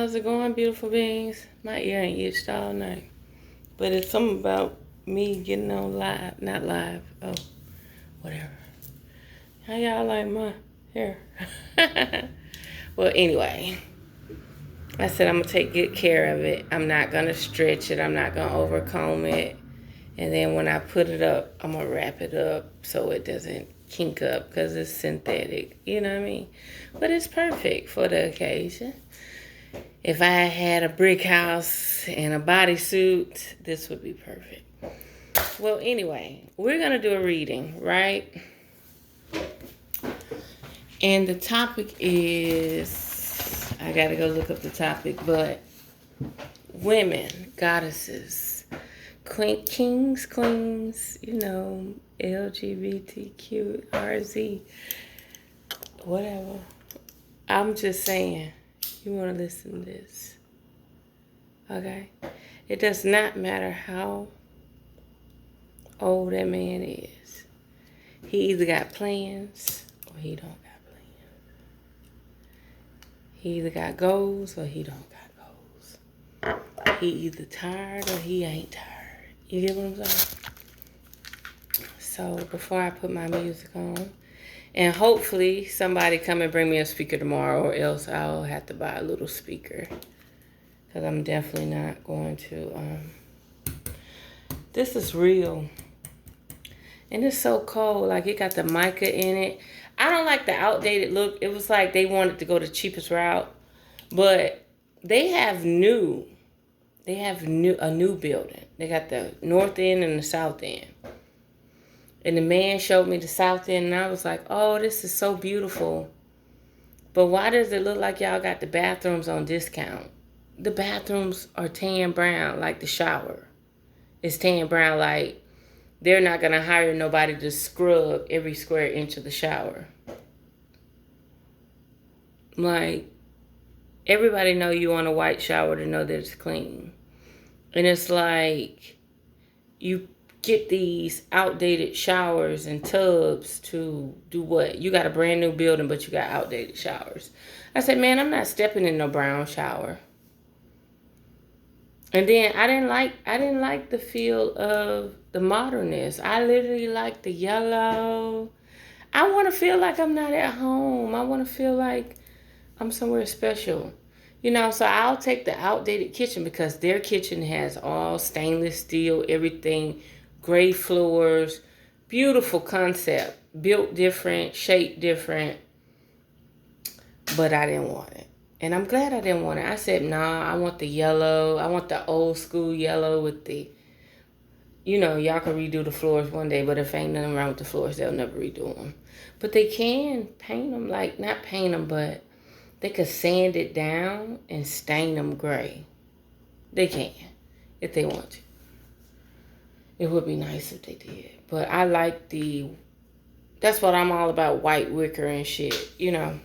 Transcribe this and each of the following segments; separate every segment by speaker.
Speaker 1: How's it going, beautiful beings? My ear ain't itched all night. But it's something about me getting on live. Not live. Oh, whatever. How y'all like my hair? Well, anyway. I said I'm going to take good care of it. I'm not going to stretch it. I'm not going to overcomb it. And then when I put it up, I'm going to wrap it up so it doesn't kink up because it's synthetic. You know what I mean? But it's perfect for the occasion. If I had a brick house and a bodysuit, this would be perfect. Well, anyway, we're going to do a reading, right? And the topic is, I got to go look up the topic, but women, goddesses, kings, queens, you know, LGBTQ, RSE, whatever. I'm just saying, you want to listen to this, okay? It does not matter how old that man is. He either got plans or he don't got plans. He either got goals or he don't got goals. He either tired or he ain't tired. You get what I'm saying? So before I put my music on, and hopefully somebody come and bring me a speaker tomorrow, or else I'll have to buy a little speaker. Because I'm definitely not going to, this is real. And it's so cold. Like, it got the mica in it. I don't like the outdated look. It was like they wanted to go the cheapest route. But they have a new building. They got the north end and the south end. And the man showed me the south end, and I was like, oh, this is so beautiful. But why does it look like y'all got the bathrooms on discount? The bathrooms are tan brown, like the shower. It's tan brown, like they're not going to hire nobody to scrub every square inch of the shower. Like, everybody know you want a white shower to know that it's clean. And it's like, you get these outdated showers and tubs to do what? You got a brand new building, but you got outdated showers. I said, man, I'm not stepping in no brown shower. And then I didn't like the feel of the modernness. I literally like the yellow. I want to feel like I'm not at home. I want to feel like I'm somewhere special. You know, so I'll take the outdated kitchen because their kitchen has all stainless steel, everything, gray floors, beautiful concept, built different, shaped different, but I didn't want it. And I'm glad I didn't want it. I said, nah, I want the yellow. I want the old school yellow with the, you know, y'all can redo the floors one day, but if ain't nothing wrong with the floors, they'll never redo them. But they can paint them, like, not paint them, but they could sand it down and stain them gray. They can, if they want to. It would be nice if they did. But I like that's what I'm all about, white wicker and shit, you know.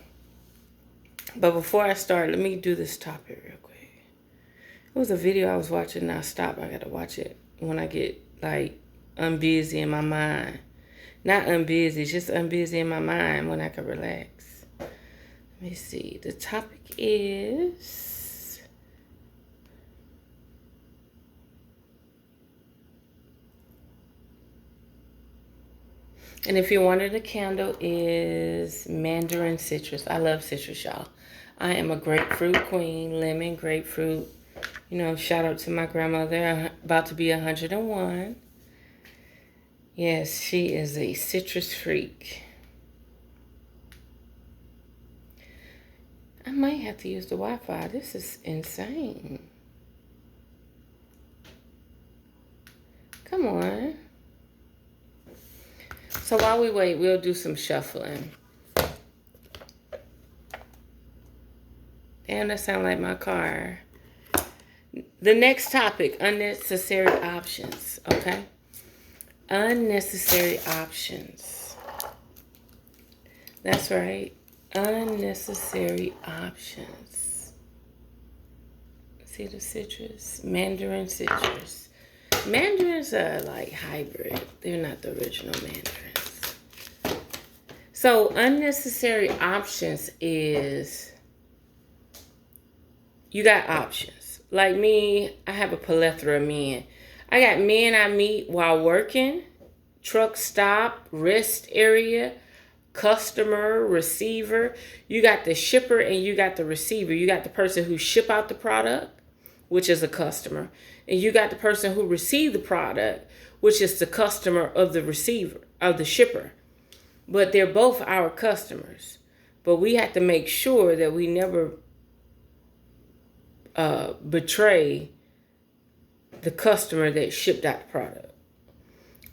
Speaker 1: But before I start, let me do this topic real quick. It was a video I was watching and I stopped. I got to watch it when I get, like, unbusy in my mind. Not unbusy, just unbusy in my mind when I can relax. Let me see. The topic is... And if you're wondering, the candle is Mandarin citrus. I love citrus, y'all. I am a grapefruit queen, lemon, grapefruit. You know, shout out to my grandmother, about to be 101. Yes, she is a citrus freak. I might have to use the Wi-Fi. This is insane. Come on. So while we wait, we'll do some shuffling. Damn, that sounds like my car. The next topic, unnecessary options, okay? Unnecessary options. That's right. Unnecessary options. See the citrus? Mandarin citrus. Mandarins are like hybrid. They're not the original mandarins. So unnecessary options is you got options. Like me, I have a plethora of men. I got men I meet while working, truck stop, rest area, customer, receiver. You got the shipper and you got the receiver. You got the person who ship out the product, which is a customer. And you got the person who received the product, which is the customer of the receiver, of the shipper. But they're both our customers. But we have to make sure that we never betray the customer that shipped out the product.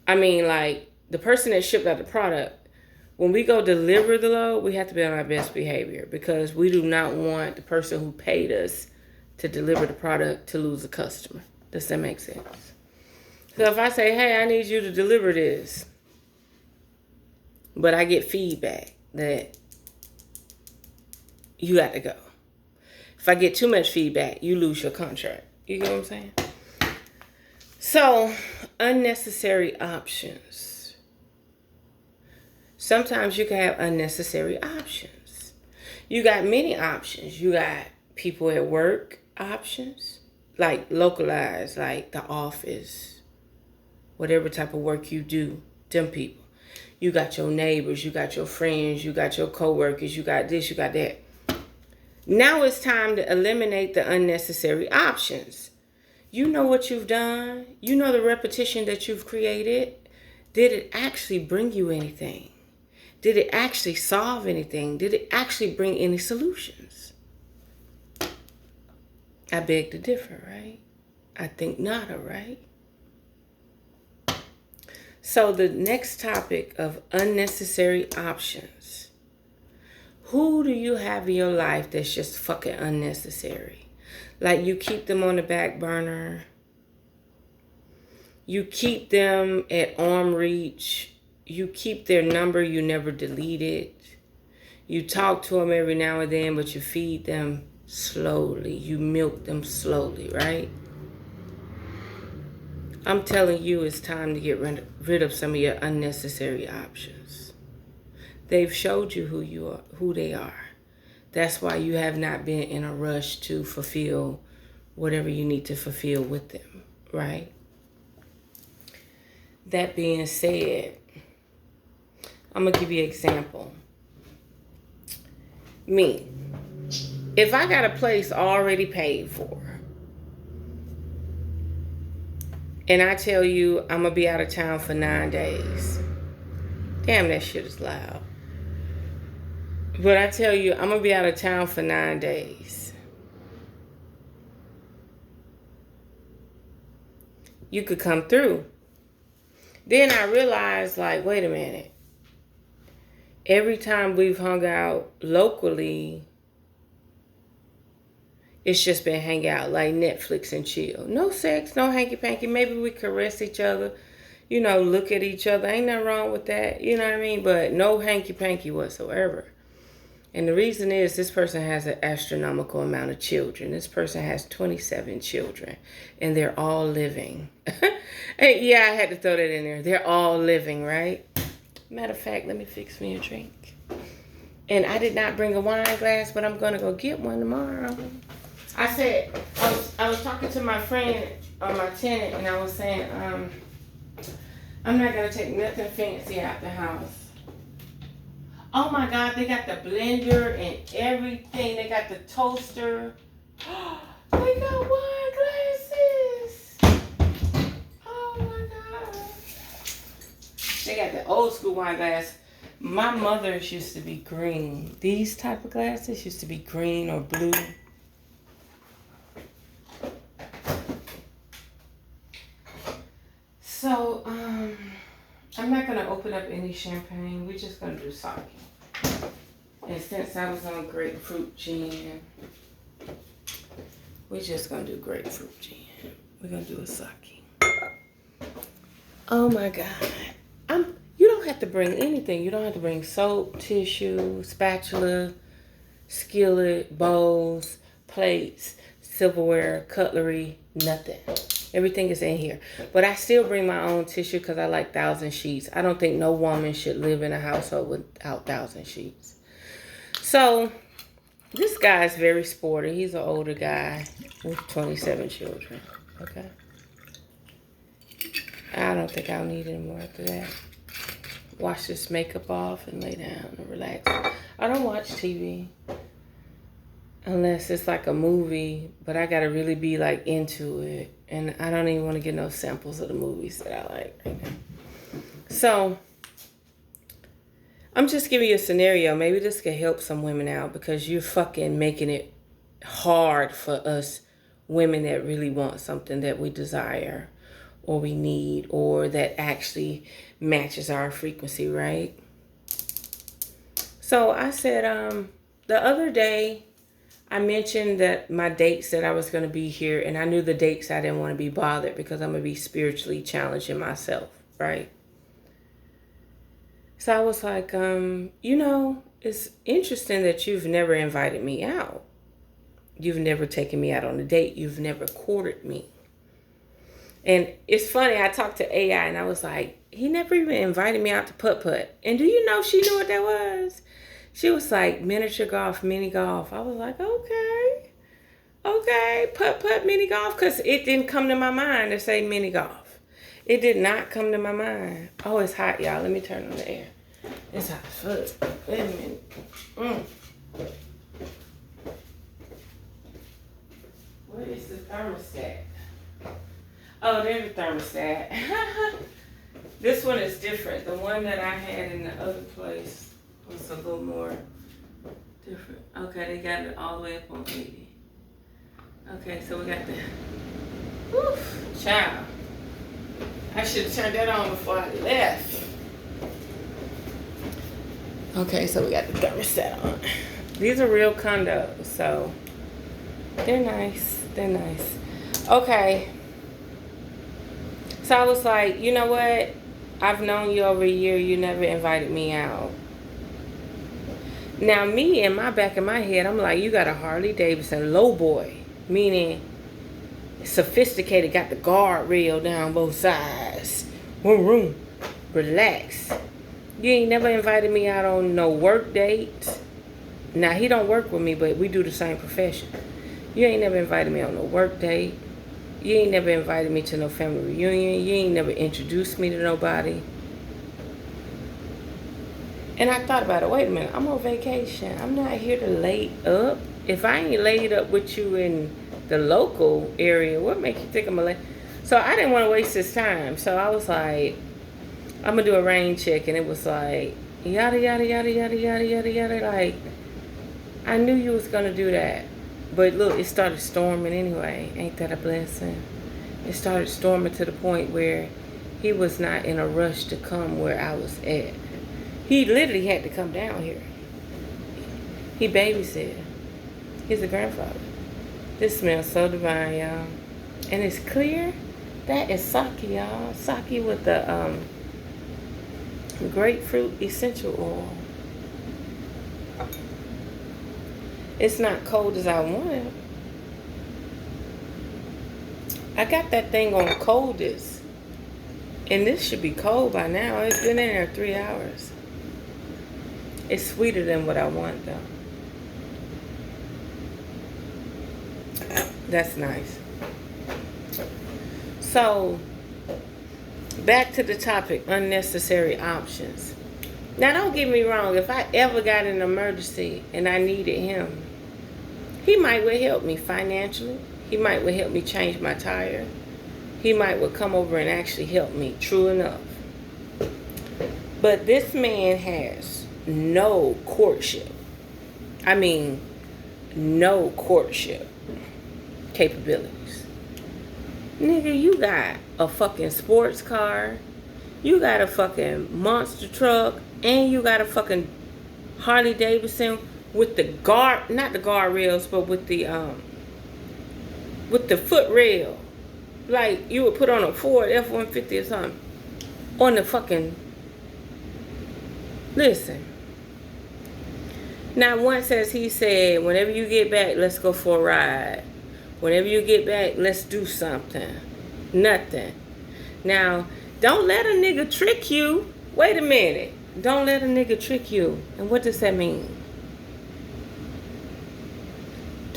Speaker 1: I mean, like, the person that shipped out the product, when we go deliver the load, we have to be on our best behavior because we do not want the person who paid us to deliver the product to lose a customer. Does that make sense? So if I say, hey, I need you to deliver this, but I get feedback that you got to go. If I get too much feedback, you lose your contract. You get what I'm saying? So, unnecessary options. Sometimes you can have unnecessary options. You got many options. You got people at work options, like localized, like the office, whatever type of work you do, them people. You got your neighbors, you got your friends, you got your coworkers, you got this, you got that. Now it's time to eliminate the unnecessary options. You know what you've done. You know the repetition that you've created. Did it actually bring you anything? Did it actually solve anything? Did it actually bring any solutions? I beg to differ, right? I think not, all right? So the next topic of unnecessary options. Who do you have in your life that's just fucking unnecessary? Like you keep them on the back burner. You keep them at arm reach. You keep their number, you never delete it. You talk to them every now and then, but you feed them slowly. You milk them slowly, right? I'm telling you, it's time to get rid of some of your unnecessary options. They've showed you who they are. That's why you have not been in a rush to fulfill whatever you need to fulfill with them, right? That being said, I'm going to give you an example. Me. If I got a place already paid for, and I tell you I'm going to be out of town for 9 days. Damn, that shit is loud. But I tell you I'm going to be out of town for 9 days. You could come through. Then I realized, like, wait a minute. Every time we've hung out locally, it's just been hang out, like Netflix and chill. No sex, no hanky-panky. Maybe we caress each other, you know, look at each other. Ain't nothing wrong with that, you know what I mean? But no hanky-panky whatsoever. And the reason is this person has an astronomical amount of children. This person has 27 children, and they're all living. Hey, yeah, I had to throw that in there. They're all living, right? Matter of fact, let me fix me a drink. And I did not bring a wine glass, but I'm going to go get one tomorrow. I said, I was talking to my friend, my tenant, and I was saying, I'm not going to take nothing fancy out the house. Oh my God, they got the blender and everything. They got the toaster. They got wine glasses. Oh my God. They got the old school wine glass. My mother's used to be green. These type of glasses used to be green or blue. So, I'm not going to open up any champagne. We're just going to do sake. And since I was on grapefruit gin, we're just going to do grapefruit gin. We're going to do a sake. Oh my God. You don't have to bring anything. You don't have to bring soap, tissue, spatula, skillet, bowls, plates, silverware, cutlery, nothing. Everything is in here. But I still bring my own tissue because I like 1,000 sheets. I don't think no woman should live in a household without 1,000 sheets. So, This guy's very sporty. He's an older guy with 27 children. Okay. I don't think I'll need any more after that. Wash this makeup off and lay down and relax. I don't watch TV unless it's like a movie, but I gotta really be like into it. And I don't even want to get no samples of the movies that I like right now. So I'm just giving you a scenario. Maybe this could help some women out because you're fucking making it hard for us women that really want something that we desire or we need or that actually matches our frequency, right? So I said, the other day I mentioned that my dates that I was going to be here, and I knew the dates I didn't want to be bothered because I'm going to be spiritually challenging myself, right? So I was like, it's interesting that you've never invited me out. You've never taken me out on a date. You've never courted me. And it's funny, I talked to AI and I was like, he never even invited me out to putt-putt. And do you know she knew what that was? She was like, miniature golf, mini golf. I was like, okay, putt-putt, mini golf. Because it didn't come to my mind to say mini golf. It did not come to my mind. Oh, it's hot, y'all. Let me turn on the air. It's hot as fuck. Wait a minute. Where is the thermostat? Oh, there's the thermostat. This one is different. The one that I had in the other place was a little more different. Okay, they got it all the way up on 80. Okay, so we got the... Woof, child. I should have turned that on before I left. Okay, so we got the thermostat on. These are real condos, so they're nice. They're nice. Okay. So I was like, you know what? I've known you over a year. You never invited me out. Now, me, in my back of my head, I'm like, you got a Harley Davidson low boy, meaning sophisticated, got the guardrail down both sides. Room, relax. You ain't never invited me out on no work dates. Now, he don't work with me, but we do the same profession. You ain't never invited me on no work date. You ain't never invited me to no family reunion. You ain't never introduced me to nobody. And I thought about it. Wait a minute. I'm on vacation. I'm not here to lay up. If I ain't laid up with you in the local area, what makes you think I'm going to lay? So I didn't want to waste his time. So I was like, I'm going to do a rain check. And it was like, yada, yada, yada, yada, yada, yada, yada. Like, I knew you was going to do that. But look, it started storming anyway. Ain't that a blessing? It started storming to the point where he was not in a rush to come where I was at. He literally had to come down here. He babysat. He's a grandfather. This smells so divine, y'all. And it's clear. That is sake, y'all. Sake with the grapefruit essential oil. It's not cold as I wanted. I got that thing on coldest. And this should be cold by now. It's been in there 3 hours. It's sweeter than what I want, though. That's nice. So, back to the topic, unnecessary options. Now, don't get me wrong. If I ever got an emergency and I needed him, he might would help me financially. He might would help me change my tire. He might would come over and actually help me, true enough. But this man has no courtship. I mean, no courtship capabilities. Nigga, you got a fucking sports car. You got a fucking monster truck. And you got a fucking Harley Davidson with the guard, not the guardrails, but with the foot rail. Like you would put on a Ford F-150 or something. On the fucking, listen. Now once, as he said, whenever you get back, let's go for a ride. Whenever you get back, let's do something. Nothing. Now, don't let a nigga trick you. Wait a minute. Don't let a nigga trick you. And what does that mean?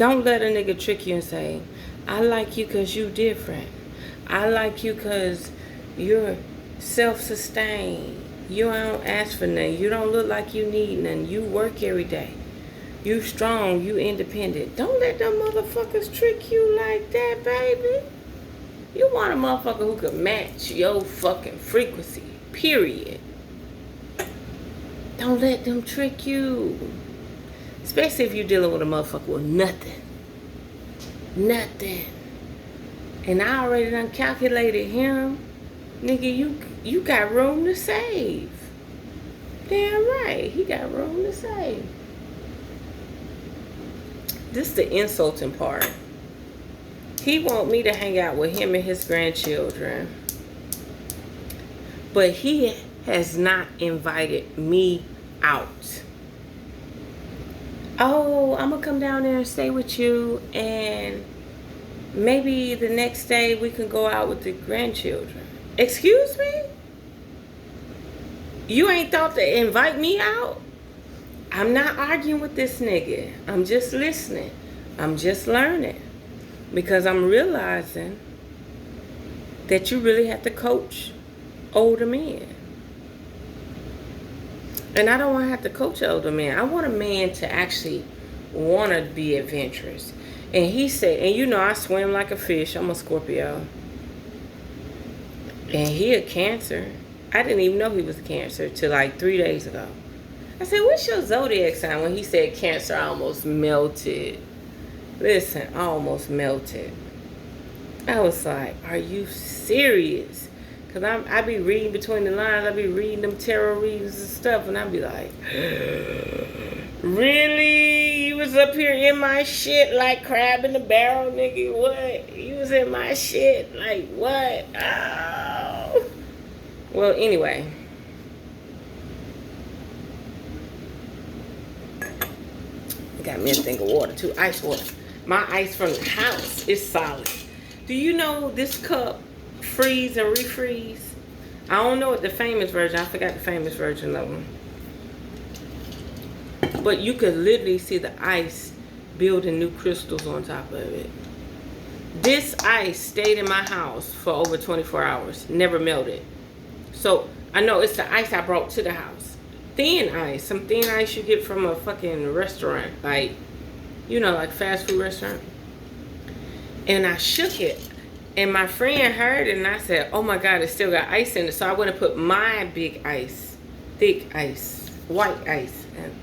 Speaker 1: Don't let a nigga trick you and say, I like you because you different. I like you because you're self-sustained. You don't ask for nothing. You don't look like you need nothing. You work every day. You strong. You independent. Don't let them motherfuckers trick you like that, baby. You want a motherfucker who could match your fucking frequency. Period. Don't let them trick you. Especially if you're dealing with a motherfucker with nothing. Nothing. And I already done calculated him. Nigga, you got room to save. Damn right. He got room to save. This is the insulting part. He want me to hang out with him and his grandchildren. But he has not invited me out. Oh, I'm gonna come down there and stay with you, and maybe the next day we can go out with the grandchildren. Excuse me? You ain't thought to invite me out? I'm not arguing with this nigga. I'm just listening. I'm just learning. Because I'm realizing that you really have to coach older men. And I don't want to have to coach older men. I want a man to actually want to be adventurous. And he said, and you know I swim like a fish. I'm a Scorpio. And he a Cancer. I didn't even know he was a Cancer till like 3 days ago. I said, what's your zodiac sign? When he said Cancer, I almost melted. Listen, I almost melted. I was like, are you serious? Because I be reading between the lines. I be reading them tarot readings and stuff. And I be like, really? You was up here in my shit like crab in the barrel, nigga? What? You was in my shit? Like what? Oh. Well, anyway. I got me a thing of water too. Ice water. My ice from the house is solid. Do you know this cup freeze and refreeze? I don't know what the famous version. I forgot the famous version of them. But you could literally see the ice building new crystals on top of it. This ice stayed in my house for over 24 hours. Never melted. So I know it's the ice I brought to the house. Thin ice. Some thin ice you get from a fucking restaurant. Like, you know, like fast food restaurant. And I shook it. And my friend heard it and I said, oh my God, it still got ice in it. So I went and put my big ice, thick ice, white ice in.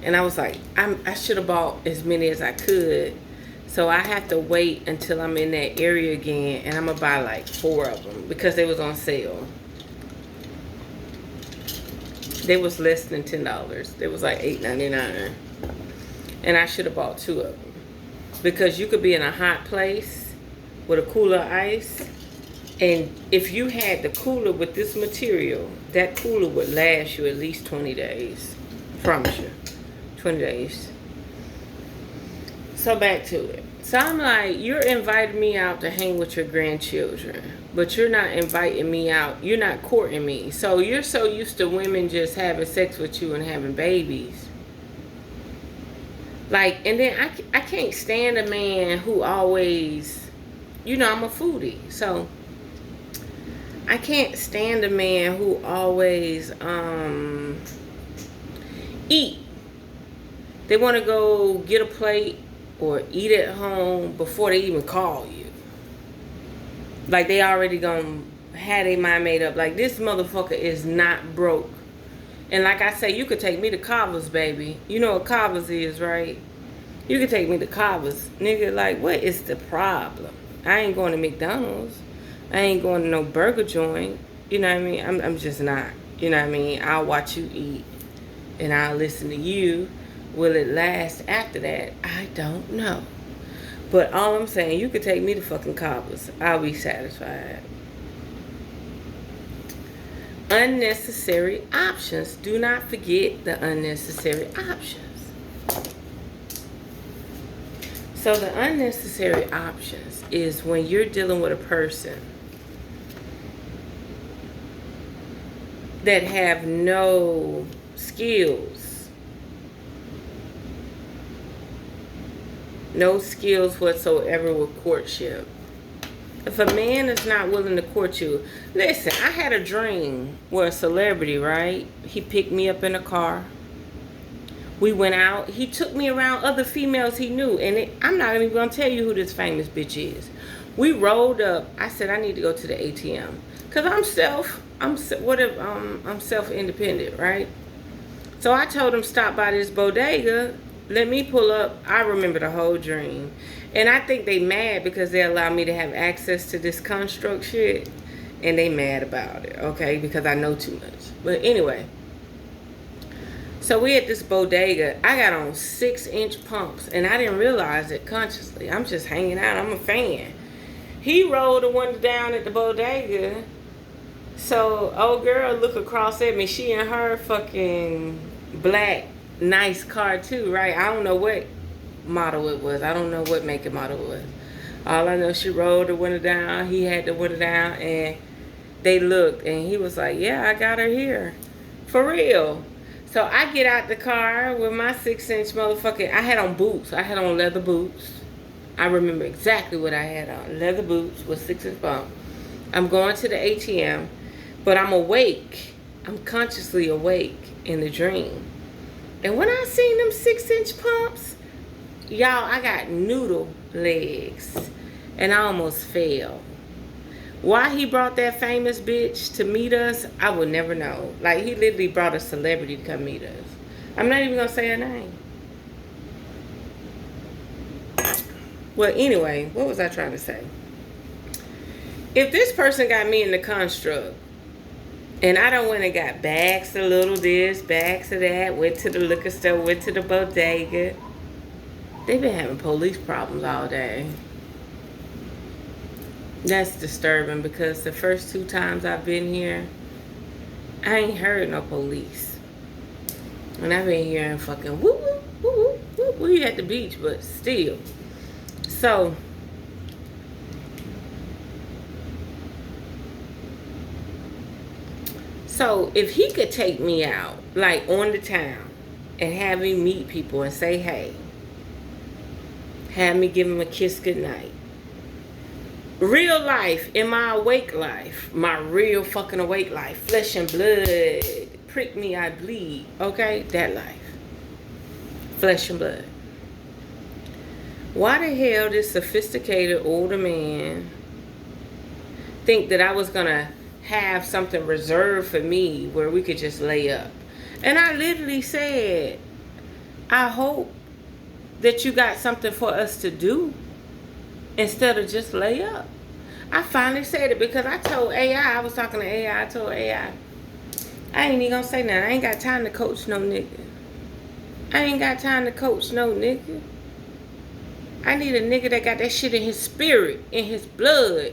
Speaker 1: And I was like, I should have bought as many as I could. So I have to wait until I'm in that area again. And I'm going to buy like 4 of them because they was on sale. They was less than $10. They was like $8.99. And I should have bought 2 of them. Because you could be in a hot place with a cooler ice. And if you had the cooler with this material, that cooler would last you at least 20 days. Promise you. 20 days. So back to it. So I'm like, you're inviting me out to hang with your grandchildren. But you're not inviting me out. You're not courting me. So you're so used to women just having sex with you and having babies. Like, and then I can't stand a man who always, you know, I'm a foodie. So I can't stand a man who always eat. They want to go get a plate or eat at home before they even call you. Like they already gonna have their mind made up. Like this motherfucker is not broke. And like I say, you could take me to Cobb's, baby. You know what Cobb's is, right? You could take me to Cobb's. Nigga, like, what is the problem? I ain't going to McDonald's. I ain't going to no burger joint. You know what I mean? I'm just not. You know what I mean? I'll watch you eat. And I'll listen to you. Will it last after that? I don't know. But all I'm saying, you could take me to fucking Cobb's. I'll be satisfied. Unnecessary options. Do not forget the unnecessary options. So the unnecessary options is when you're dealing with a person that have no skills No skills whatsoever with courtship. If a man is not willing to court you, listen, I had a dream where a celebrity, right? He picked me up in a car. We went out. He took me around other females he knew. And I'm not even going to tell you who this famous bitch is. We rolled up. I said, I need to go to the ATM. Because I'm self-independent, right? So I told him, stop by this bodega. Let me pull up. I remember the whole dream. And I think they mad because they allow me to have access to this construct shit. And they mad about it, okay? Because I know too much. But anyway. So we at this bodega. I got on 6-inch pumps. And I didn't realize it consciously. I'm just hanging out. I'm a fan. He rolled the one down at the bodega. So old girl look across at me. She in her fucking black nice car too, right? I don't know what model it was. I don't know what make and model it was. All I know, she rolled the window down. He had the window down, and they looked, and he was like, yeah, I got her here. For real. So I get out the car with my 6-inch motherfucking, I had on boots. I had on leather boots. I remember exactly what I had on. Leather boots with 6-inch bump. I'm going to the ATM, but I'm awake. I'm consciously awake in the dream. And when I seen them 6-inch pumps, y'all, I got noodle legs. And I almost fell. Why he brought that famous bitch to meet us, I would never know. Like, he literally brought a celebrity to come meet us. I'm not even going to say her name. Well, anyway, what was I trying to say? If this person got me in the construct, and I done went and got bags of little this, bags of that, went to the liquor store, went to the bodega. They've been having police problems all day. That's disturbing because the first 2 times I've been here, I ain't heard no police. And I've been hearing fucking whoop, whoop, whoop, whoop. We at the beach, but still. So, if he could take me out, like on the town, and have me meet people and say, hey, have me give him a kiss goodnight. Real life, in my awake life, my real fucking awake life, flesh and blood, prick me, I bleed, okay? That life. Flesh and blood. Why the hell this sophisticated older man think that I was gonna have something reserved for me where we could just lay up? And I literally said, I hope that you got something for us to do instead of just lay up. I finally said it because I told AI, I was talking to AI, I told AI, I ain't even gonna say nothing. I ain't got time to coach no nigga. I ain't got time to coach no nigga. I need a nigga that got that shit in his spirit, in his blood,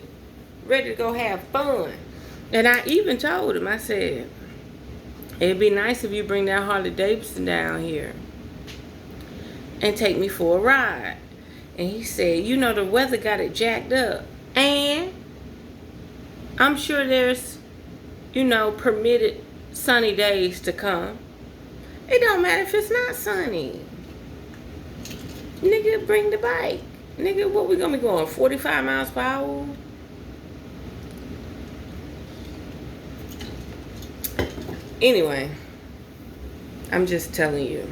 Speaker 1: ready to go have fun. And I even told him, I said, it'd be nice if you bring that Harley Davidson down here and take me for a ride. And he said, you know, the weather got it jacked up. And I'm sure there's, you know, permitted sunny days to come. It don't matter if it's not sunny. Nigga, bring the bike. Nigga, what we gonna be going, 45 miles per hour? Anyway, I'm just telling you.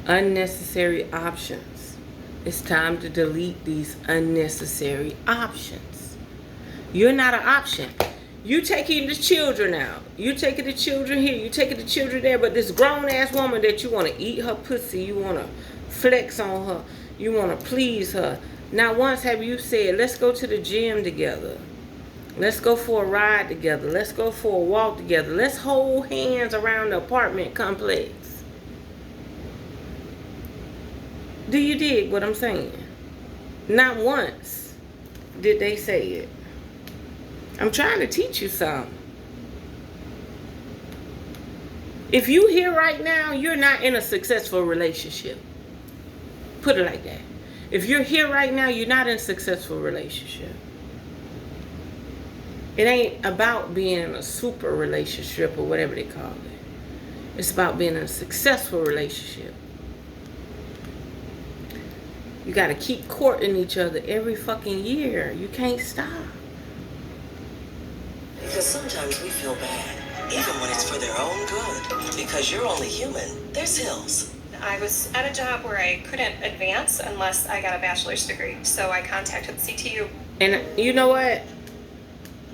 Speaker 1: Unnecessary options. It's time to delete these unnecessary options. You're not an option. You taking the children out. You taking the children here. You taking the children there. But this grown-ass woman that you want to eat her pussy, you want to flex on her, you want to please her. Not once have you said, let's go to the gym together. Let's go for a ride together. Let's go for a walk together. Let's hold hands around the apartment complex. Do you dig what I'm saying? Not once did they say it. I'm trying to teach you something. If you here right now, you're not in a successful relationship. Put it like that. If you're here right now, you're not in a successful relationship. It ain't about being in a super relationship or whatever they call it. It's about being in a successful relationship. You got to keep courting each other every fucking year. You can't stop.
Speaker 2: Because sometimes we feel bad, even when it's for their own good. Because you're only human. There's Hills.
Speaker 3: I was at a job where I couldn't advance unless I got a bachelor's degree. So I contacted CTU.
Speaker 1: And you know what?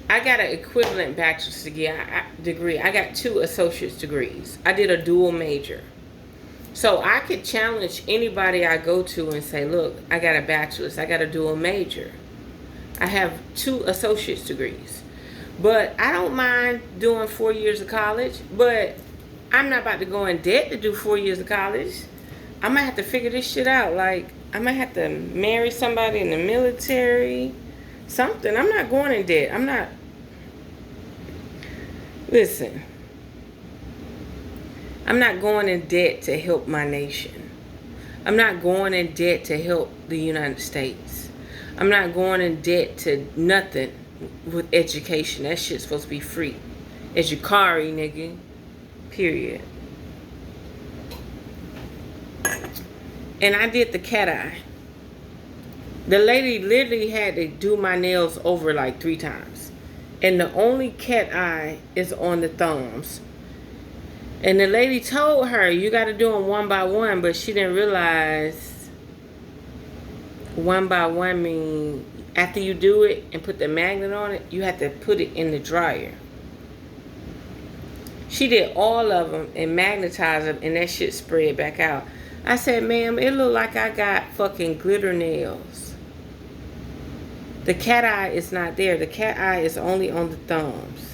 Speaker 1: I got an equivalent bachelor's degree. I got 2 associate's degrees. I did a dual major. So I could challenge anybody I go to and say, look, I got a bachelor's, I got a dual major. I have 2 associate's degrees. But I don't mind doing 4 years of college, but I'm not about to go in debt to do 4 years of college. I might have to figure this shit out. Like, I might have to marry somebody in the military, something. I'm not going in debt. I'm not. Listen. I'm not going in debt to help my nation. I'm not going in debt to help the United States. I'm not going in debt to nothing with education. That shit's supposed to be free. Educari, nigga. Period. And I did the cat eye. The lady literally had to do my nails over like 3 times. And the only cat eye is on the thumbs. And the lady told her, you got to do them one by one, but she didn't realize one by one mean after you do it and put the magnet on it, you have to put it in the dryer. She did all of them and magnetized them, and that shit spread back out. I said, ma'am, it look like I got fucking glitter nails. The cat eye is not there. The cat eye is only on the thumbs.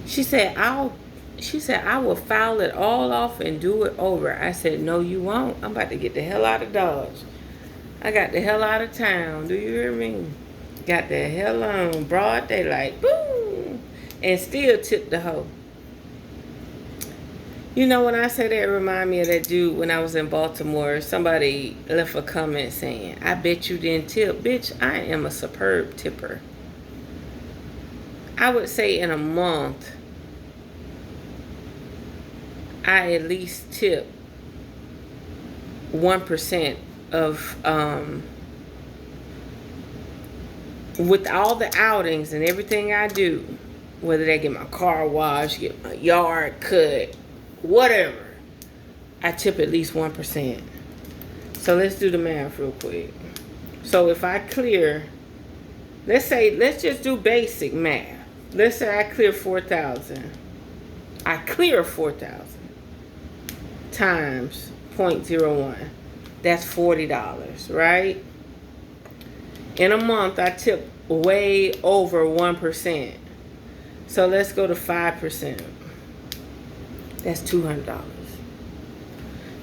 Speaker 1: She said, I will file it all off and do it over. I said, no, you won't. I'm about to get the hell out of Dodge. I got the hell out of town. Do you hear me? Got the hell on broad daylight. Boom. And still tipped the hoe. You know, when I say that, it remind me of that dude when I was in Baltimore. Somebody left a comment saying, I bet you didn't tip. Bitch, I am a superb tipper. I would say in a month, I at least tip 1% of, with all the outings and everything I do, whether they get my car washed, get my yard cut, whatever, I tip at least 1%. So let's do the math real quick. So if I clear, let's just do basic math. Let's say I clear 4,000. I clear 4,000 times 0.01. That's $40, right? In a month, I tip way over 1%. So let's go to 5%. That's $200.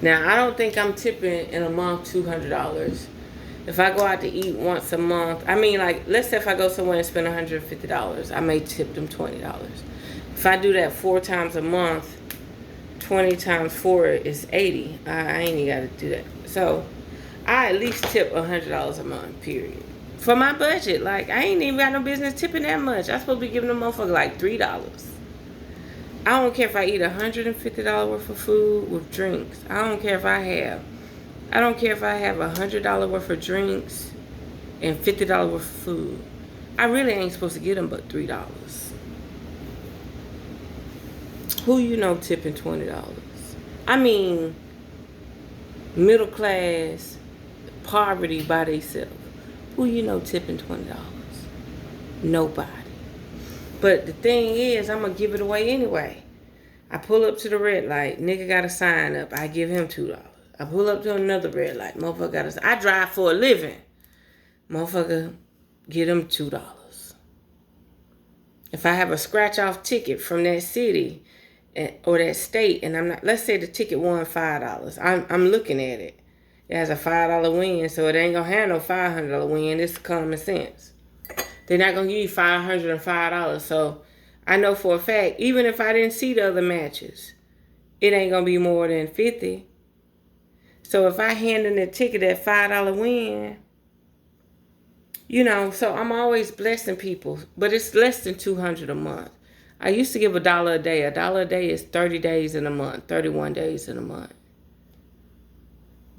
Speaker 1: Now, I don't think I'm tipping in a month $200. If I go out to eat once a month, I mean, like, let's say if I go somewhere and spend $150, I may tip them $20. If I do that 4 times a month, 20 times 4 is 80. I ain't even got to do that. So, I at least tip $100 a month, period. For my budget. Like, I ain't even got no business tipping that much. I'm supposed to be giving them motherfucker like $3. I don't care if I eat $150 worth of food with drinks. I don't care if I have $100 worth of drinks and $50 worth of food. I really ain't supposed to get them but $3. Who you know tipping $20? I mean, middle class, poverty by themselves. Who you know tipping $20? Nobody. But the thing is, I'm going to give it away anyway. I pull up to the red light. Nigga got a sign up. I give him $2. I pull up to another red light. Motherfucker got a sign. I drive for a living. Motherfucker, get him $2. If I have a scratch-off ticket from that city or that state, and I'm not, let's say the ticket won $5. I'm looking at it. It has a $5 win, so it ain't going to have no $500 win. It's common sense. They're not going to give you $505. So I know for a fact, even if I didn't see the other matches, it ain't going to be more than $50. So if I hand in the ticket at $5 win, you know, so I'm always blessing people. But it's less than $200 a month. I used to give $1 a day. $1 a day is 30 days in a month, 31 days in a month.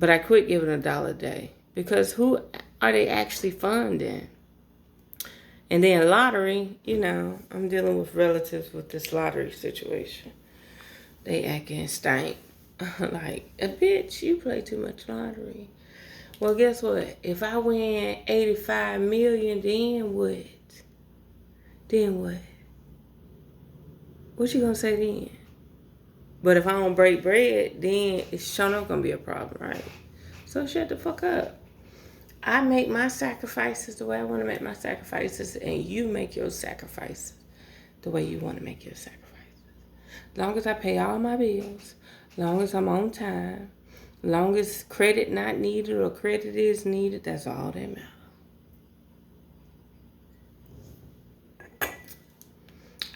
Speaker 1: But I quit giving $1 a day because who are they actually funding? And then lottery, you know, I'm dealing with relatives with this lottery situation. They acting stank. Like, a bitch, you play too much lottery. Well, guess what? If I win 85 million, then what? Then what? What you gonna say then? But if I don't break bread, then it's sure not gonna be a problem, right? So shut the fuck up. I make my sacrifices the way I want to make my sacrifices, and you make your sacrifices the way you want to make your sacrifices. As long as I pay all my bills, as long as I'm on time, as long as credit not needed or credit is needed, that's all that matters.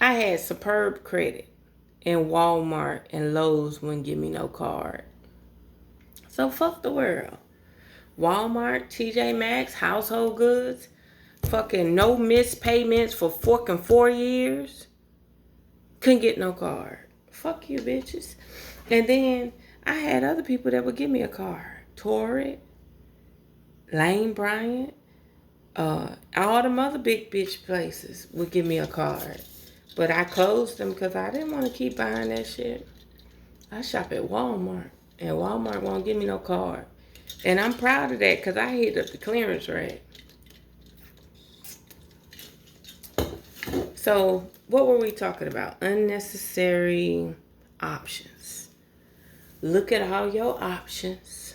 Speaker 1: I had superb credit, and Walmart and Lowe's wouldn't give me no card. So fuck the world. Walmart, TJ Maxx, household goods, fucking no missed payments for fucking 4 years. Couldn't get no card. Fuck you, bitches. And then I had other people that would give me a card. Torrid, Lane Bryant, all them other big bitch places would give me a card. But I closed them because I didn't want to keep buying that shit. I shop at Walmart, and Walmart won't give me no card. And I'm proud of that because I hit up the clearance rack. So, what were we talking about? Unnecessary options. Look at all your options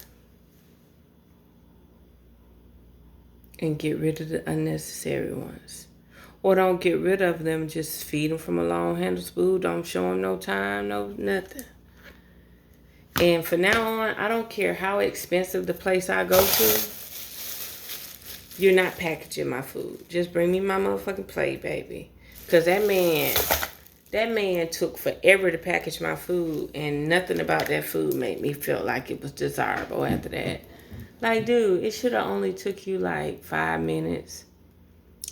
Speaker 1: and get rid of the unnecessary ones. Or don't get rid of them, just feed them from a long handle spoon. Don't show them no time, no nothing. And from now on, I don't care how expensive the place I go to. You're not packaging my food. Just bring me my motherfucking plate, baby. Because that man took forever to package my food, and nothing about that food made me feel like it was desirable after that. Like, dude, it should have only took you like 5 minutes,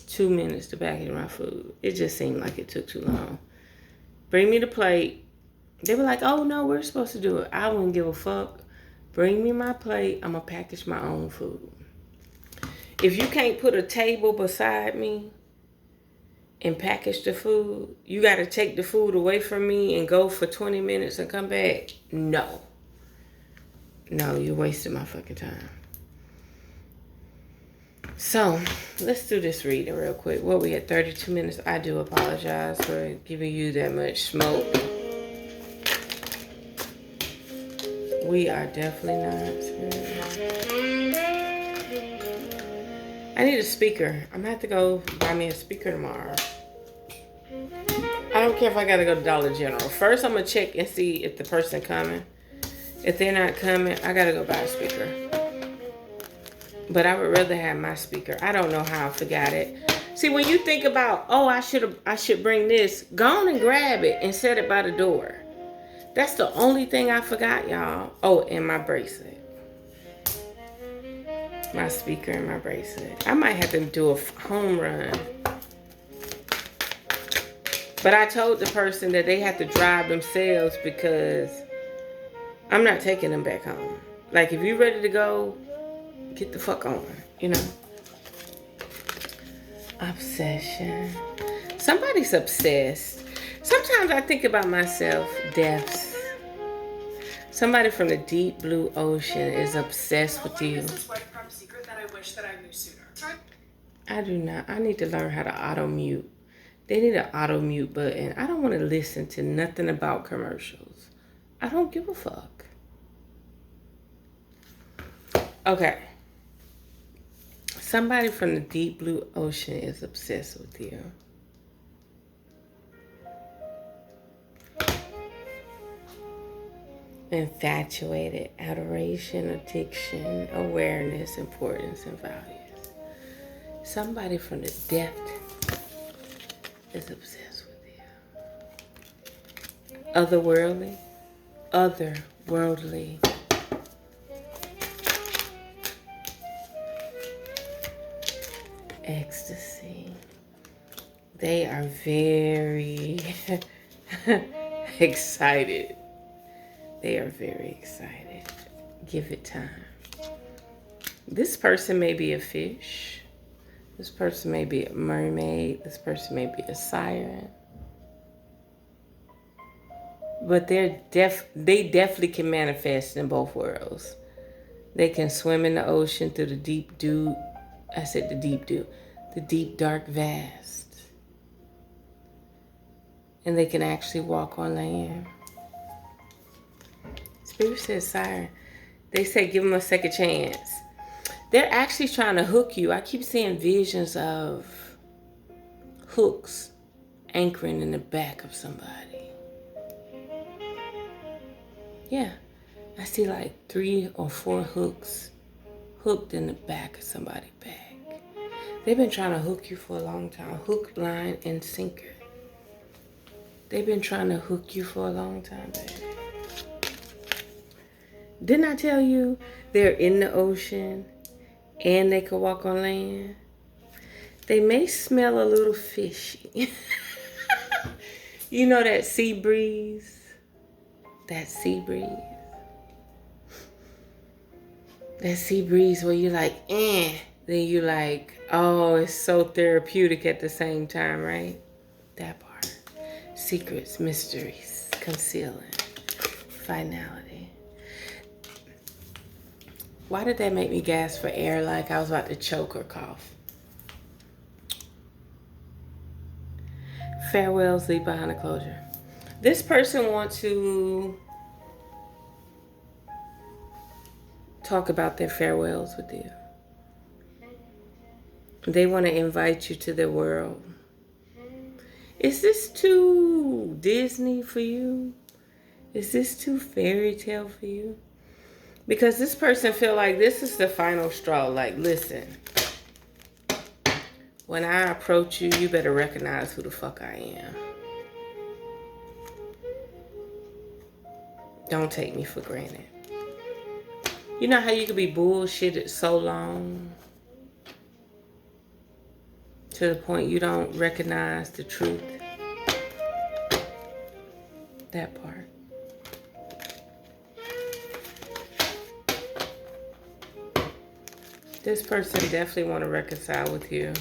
Speaker 1: 2 minutes to package my food. It just seemed like it took too long. Bring me the plate. They were like, oh, no, we're supposed to do it. I wouldn't give a fuck. Bring me my plate. I'm going to package my own food. If you can't put a table beside me and package the food, you got to take the food away from me and go for 20 minutes and come back. No. No, you're wasting my fucking time. So, let's do this reading real quick. Well, we had 32 minutes. I do apologize for giving you that much smoke. We are definitely not. I need a speaker. I'm going to have to go buy me a speaker tomorrow. I don't care if I got to go to Dollar General. First, I'm going to check and see if the person coming. If they're not coming, I got to go buy a speaker. But I would rather have my speaker. I don't know how I forgot it. See, when you think about, oh, I should bring this, go on and grab it and set it by the door. That's the only thing I forgot, y'all. Oh, and my bracelet. My speaker and my bracelet. I might have to do a home run. But I told the person that they have to drive themselves because I'm not taking them back home. Like, if you're ready to go, get the fuck on, you know? Obsession. Somebody's obsessed. Sometimes I think about myself, deaths. Somebody from the deep blue ocean is obsessed with you. I do not. I need to learn how to auto mute. They need an auto mute button. I don't want to listen to nothing about commercials. I don't give a fuck. Okay. Somebody from the deep blue ocean is obsessed with you. Infatuated, adoration, addiction, awareness, importance, and values. Somebody from the depth is obsessed with you. Otherworldly. Ecstasy. They are very excited. They are very excited. Give it time. This person may be a fish. This person may be a mermaid. This person may be a siren. But they definitely can manifest in both worlds. They can swim in the ocean through the deep dew. I said the deep dew. The deep dark vast. And they can actually walk on land. Spirit says siren. They say give them a second chance. They're actually trying to hook you. I keep seeing visions of hooks anchoring in the back of somebody. Yeah, I see like 3 or 4 hooks hooked in the back of somebody's back. They've been trying to hook you for a long time. Hook, line, and sinker. They've been trying to hook you for a long time, baby. Didn't I tell you they're in the ocean and they can walk on land? They may smell a little fishy. You know that sea breeze? That sea breeze. That sea breeze where you're like, eh. Then you're like, oh, it's so therapeutic at the same time, right? That part. Secrets, mysteries, concealing, finality. Why did that make me gasp for air like I was about to choke or cough? Farewells leave behind a closure. This person wants to talk about their farewells with you. They want to invite you to their world. Is this too Disney for you? Is this too fairy tale for you? Because this person feel like this is the final straw. Like, listen, when I approach you, you better recognize who the fuck I am. Don't take me for granted. You know how you could be bullshitted so long to the point you don't recognize the truth? That part. This person definitely want to reconcile with you,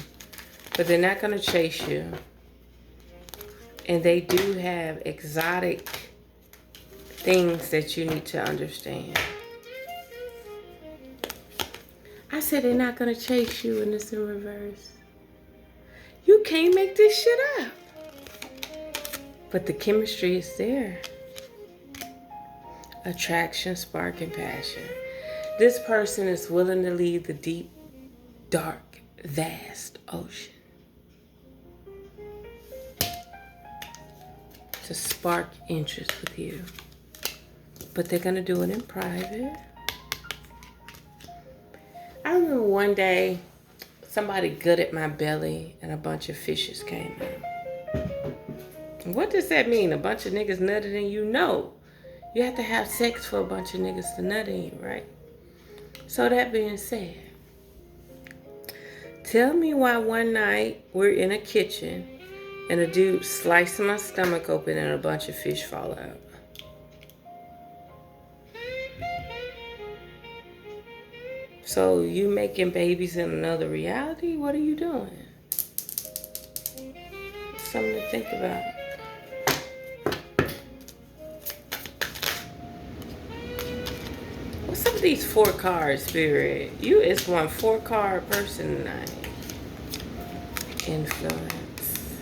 Speaker 1: but they're not going to chase you. And they do have exotic things that you need to understand. I said they're not going to chase you, and it's in reverse. You can't make this shit up. But the chemistry is there. Attraction, spark, and passion. This person is willing to leave the deep, dark, vast ocean to spark interest with you. But they're going to do it in private. I remember one day, somebody gutted my belly and a bunch of fishes came out. What does that mean? A bunch of niggas nutted in you? No. You have to have sex for a bunch of niggas to nut in you, right? So that being said, tell me why one night we're in a kitchen and a dude sliced my stomach open and a bunch of fish fall out. So you making babies in another reality? What are you doing? Something to think about. What's up with these 4 cards, Spirit? You is one 4-card person tonight. Influence.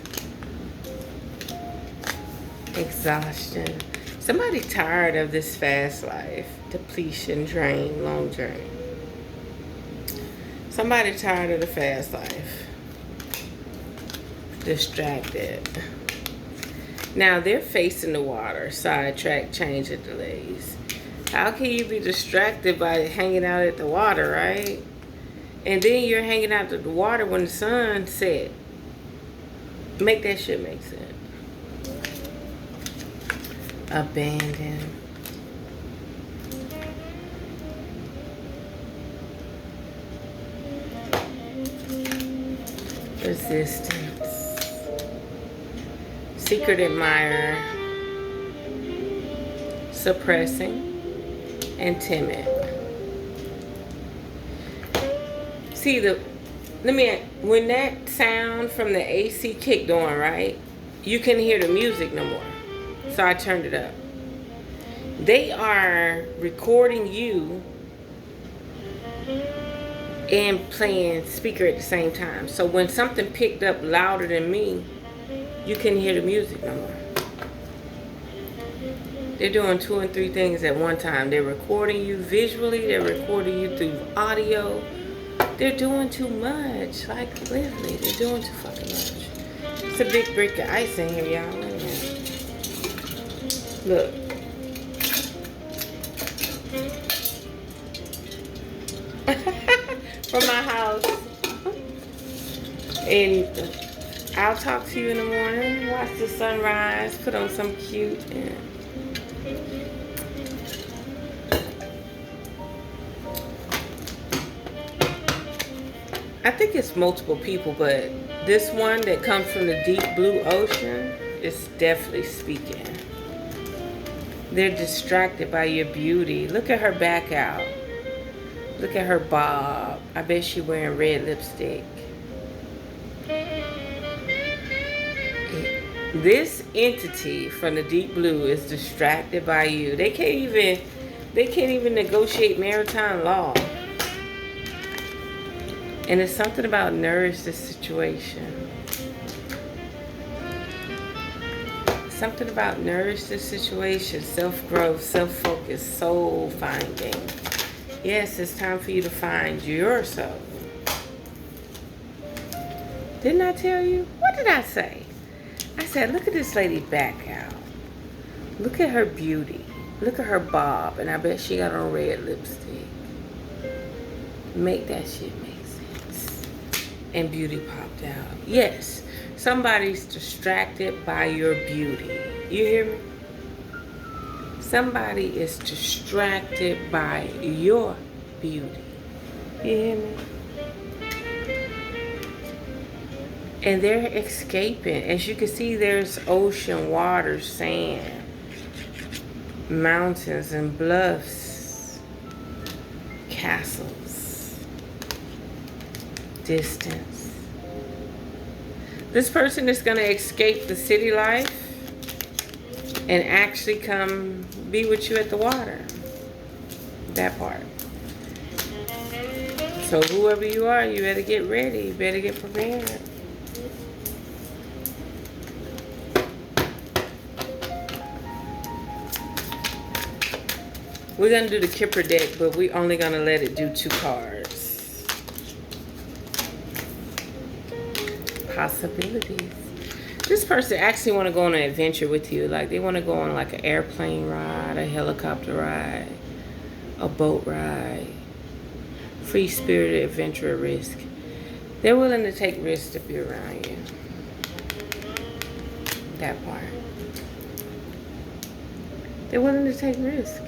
Speaker 1: Exhaustion. Somebody tired of this fast life. Depletion, drain, long journey. Somebody tired of the fast life. Distracted. Now they're facing the water. Sidetrack, change, and delays. How can you be distracted by hanging out at the water, right? And then you're hanging out at the water when the sun set. Make that shit make sense. Abandon. Resistance. Secret admirer. Suppressing. And timid. See when that sound from the AC kicked on, right? You couldn't hear the music no more. So I turned it up. They are recording you and playing speaker at the same time. So when something picked up louder than me, you couldn't hear the music no more. They're doing 2 and 3 things at one time. They're recording you visually. They're recording you through audio. They're doing too much. Like, literally, they're doing too fucking much. It's a big brick of ice in here, y'all. Wait a minute. Look. From my house. And I'll talk to you in the morning. Watch the sunrise. Put on some cute and I think it's multiple people, but this one that comes from the deep blue ocean is definitely speaking. They're distracted by your beauty. Look at her back out. Look at her bob. I bet she's wearing red lipstick. This entity from the deep blue is distracted by you. They can't even negotiate maritime law. And it's something about nourish this situation. Something about nourish this situation. Self-growth, self-focus, soul finding. Yes, it's time for you to find your soul. Didn't I tell you? What did I say? I said, look at this lady back out. Look at her beauty. Look at her bob. And I bet she got on red lipstick. Make that shit make sense. And beauty popped out. Yes, somebody's distracted by your beauty. You hear me? Somebody is distracted by your beauty. You hear me? And they're escaping. As you can see, there's ocean, water, sand, mountains and bluffs, castles, distance. This person is going to escape the city life and actually come be with you at the water. That part. So whoever you are, you better get ready. You better get prepared. We're going to do the Kipper deck, but we're only going to let it do 2 cards. Possibilities. This person actually want to go on an adventure with you. Like, they want to go on like an airplane ride, a helicopter ride, a boat ride. Free-spirited adventure risk. They're willing to take risks to be around you. That part. They're willing to take risks.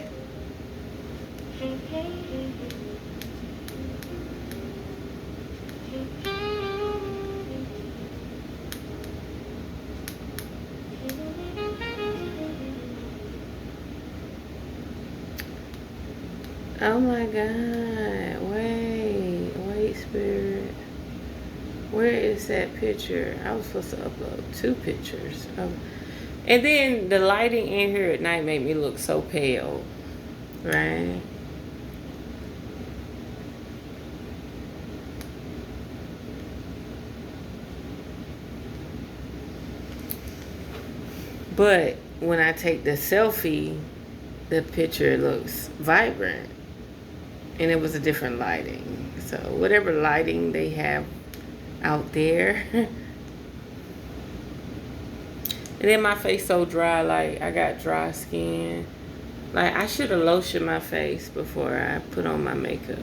Speaker 1: Oh my God. Wait, Spirit. Where is that picture? I was supposed to upload 2 pictures. And then the lighting in here at night made me look so pale. Right? But when I take the selfie, the picture looks vibrant. And it was a different lighting. So whatever lighting they have out there. And then my face so dry, like I got dry skin. Like I should have lotioned my face before I put on my makeup.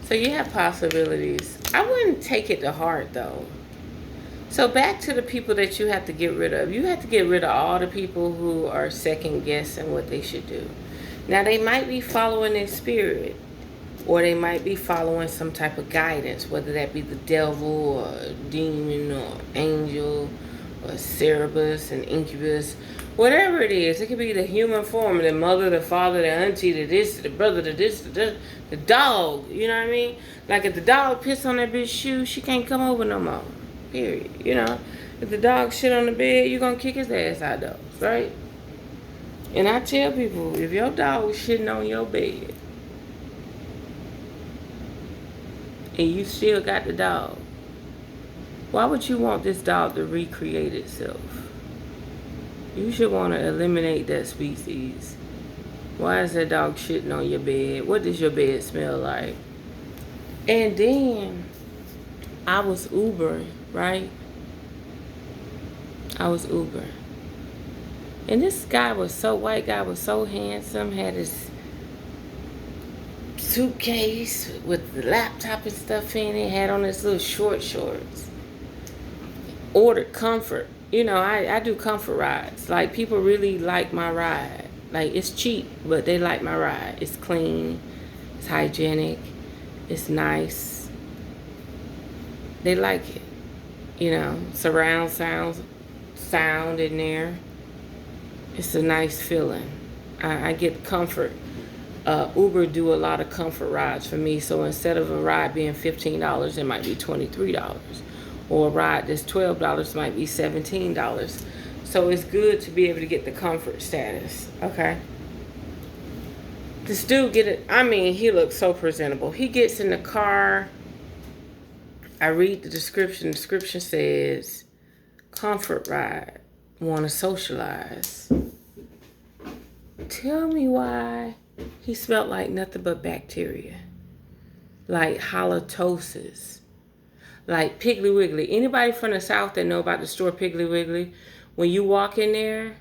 Speaker 1: So you have possibilities. I wouldn't take it to heart though. So back to the people that you have to get rid of. You have to get rid of all the people who are second guessing what they should do. Now they might be following their spirit. Or they might be following some type of guidance, whether that be the devil or a demon or angel or Cerberus and incubus. Whatever it is, it could be the human form, the mother, the father, the auntie, the this, the brother, the this, the dog. You know what I mean? Like if the dog piss on that bitch shoe, she can't come over no more. Period. You know? If the dog shit on the bed, you gonna kick his ass out though, right? And I tell people, if your dog was shitting on your bed and you still got the dog, why would you want this dog to recreate itself? You should want to eliminate that species. Why is that dog shitting on your bed? What does your bed smell like? And then I was Ubering, right? I was Ubering. And this white guy was so handsome, had his suitcase with the laptop and stuff in it, had on his little shorts. Ordered comfort. You know, I do comfort rides. Like, people really like my ride. Like, it's cheap, but they like my ride. It's clean. It's hygienic. It's nice. They like it. You know, surround sound in there. It's a nice feeling. I get comfort. Uber do a lot of comfort rides for me. So instead of a ride being $15, it might be $23. Or a ride that's $12 might be $17. So it's good to be able to get the comfort status. Okay. This dude he looks so presentable. He gets in the car. I read the description. The description says, comfort ride. Want to socialize. Tell me why he smelled like nothing but bacteria. Like halitosis. Like Piggly Wiggly. Anybody from the South that know about the store Piggly Wiggly, when you walk in there,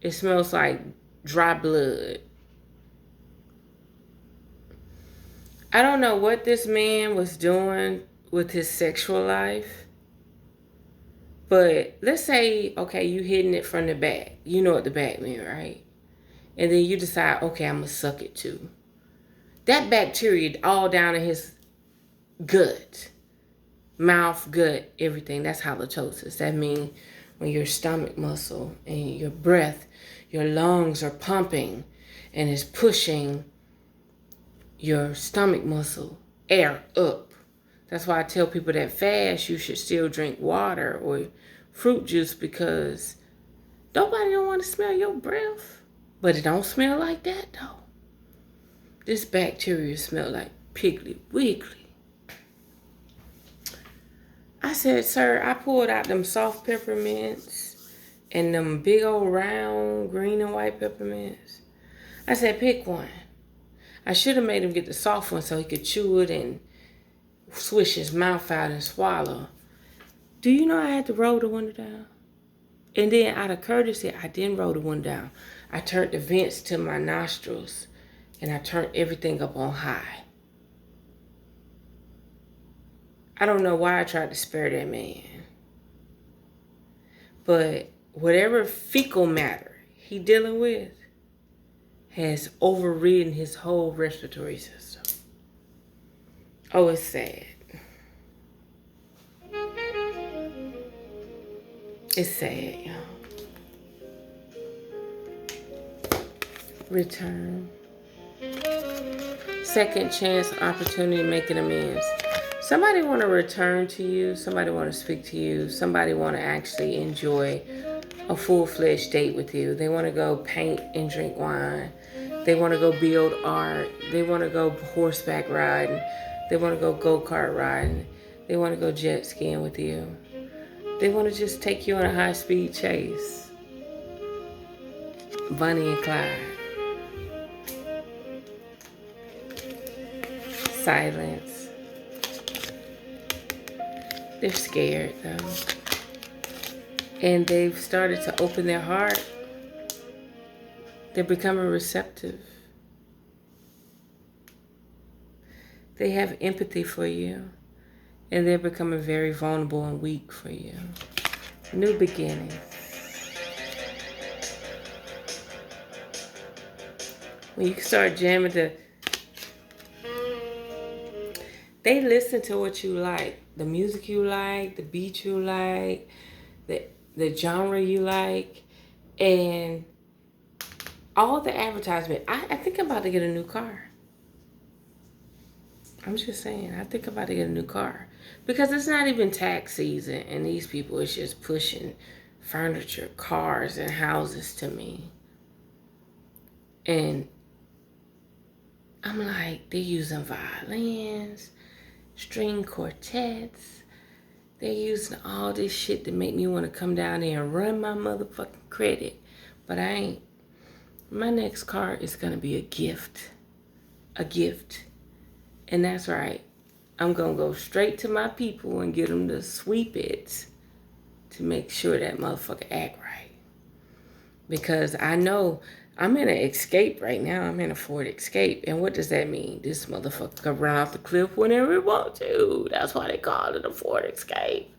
Speaker 1: it smells like dry blood. I don't know what this man was doing with his sexual life. But let's say, okay, you hitting it from the back. You know what the back means, right? And then you decide, okay, I'm going to suck it too. That bacteria all down in his gut. Mouth, gut, everything. That's halitosis. That means when your stomach muscle and your breath, your lungs are pumping and is pushing your stomach muscle air up. That's why I tell people that fast, you should still drink water or fruit juice, because nobody don't want to smell your breath. But it don't smell like that though. This bacteria smell like Piggly Wiggly. I said, sir, I pulled out them soft peppermints and them big old round green and white peppermints. I said, pick one. I should have made him get the soft one so he could chew it and swish his mouth out and swallow. Do you know I had to roll the window down? And then out of courtesy, I didn't roll the window down. I turned the vents to my nostrils and I turned everything up on high. I don't know why I tried to spare that man. But whatever fecal matter he dealing with has overridden his whole respiratory system. Oh, it's sad. It's sad, y'all. Return. Second chance, opportunity, making amends. Somebody want to return to you. Somebody want to speak to you. Somebody want to actually enjoy a full-fledged date with you. They want to go paint and drink wine. They want to go build art. They want to go horseback riding. They want to go go-kart riding. They want to go jet skiing with you. They want to just take you on a high-speed chase. Bonnie and Clyde. Silence. They're scared though. And they've started to open their heart. They're becoming receptive. They have empathy for you. And they're becoming very vulnerable and weak for you. New beginning. When you start jamming the They listen to what you like, the music you like, the beat you like, the genre you like, and all the advertisement. I think I'm about to get a new car. I'm just saying, I think I'm about to get a new car. Because it's not even tax season, and these people is just pushing furniture, cars, and houses to me. And I'm like, they're using violins, string quartets. They're using all this shit to make me want to come down there and run my motherfucking credit. But I ain't. My next car is going to be a gift. A gift. And that's right. I'm going to go straight to my people and get them to sweep it to make sure that motherfucker act right. Because I know I'm in an Escape right now. I'm in a Ford Escape. And what does that mean? This motherfucker can run off the cliff whenever it wants to. That's why they call it a Ford Escape.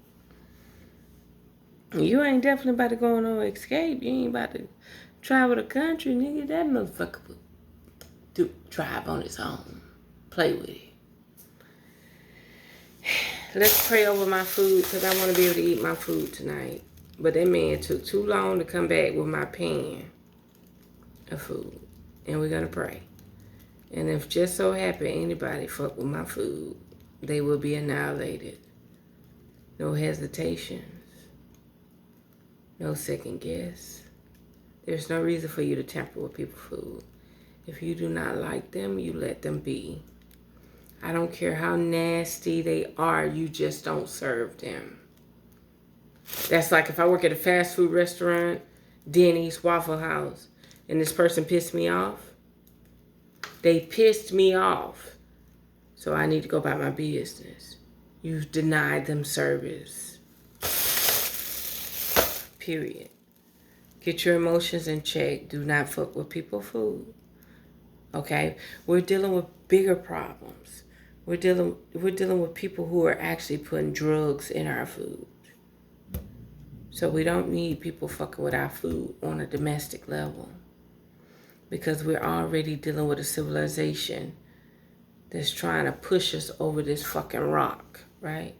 Speaker 1: You ain't definitely about to go on no escape. You ain't about to travel the country, nigga. That motherfucker would drive on its own. Play with it. Let's pray over my food because I want to be able to eat my food tonight. But that man took too long to come back with my pan of food. And we're going to pray. And if just so happen anybody fuck with my food, they will be annihilated. No hesitations. No second guess. There's no reason for you to tamper with people's food. If you do not like them, you let them be. I don't care how nasty they are, you just don't serve them. That's like if I work at a fast food restaurant, Denny's, Waffle House, and this person pissed me off. They pissed me off. So I need to go about my business. You've denied them service. Period. Get your emotions in check. Do not fuck with people's food. Okay? We're dealing with bigger problems. We're dealing with people who are actually putting drugs in our food. So we don't need people fucking with our food on a domestic level. Because we're already dealing with a civilization that's trying to push us over this fucking rock, right?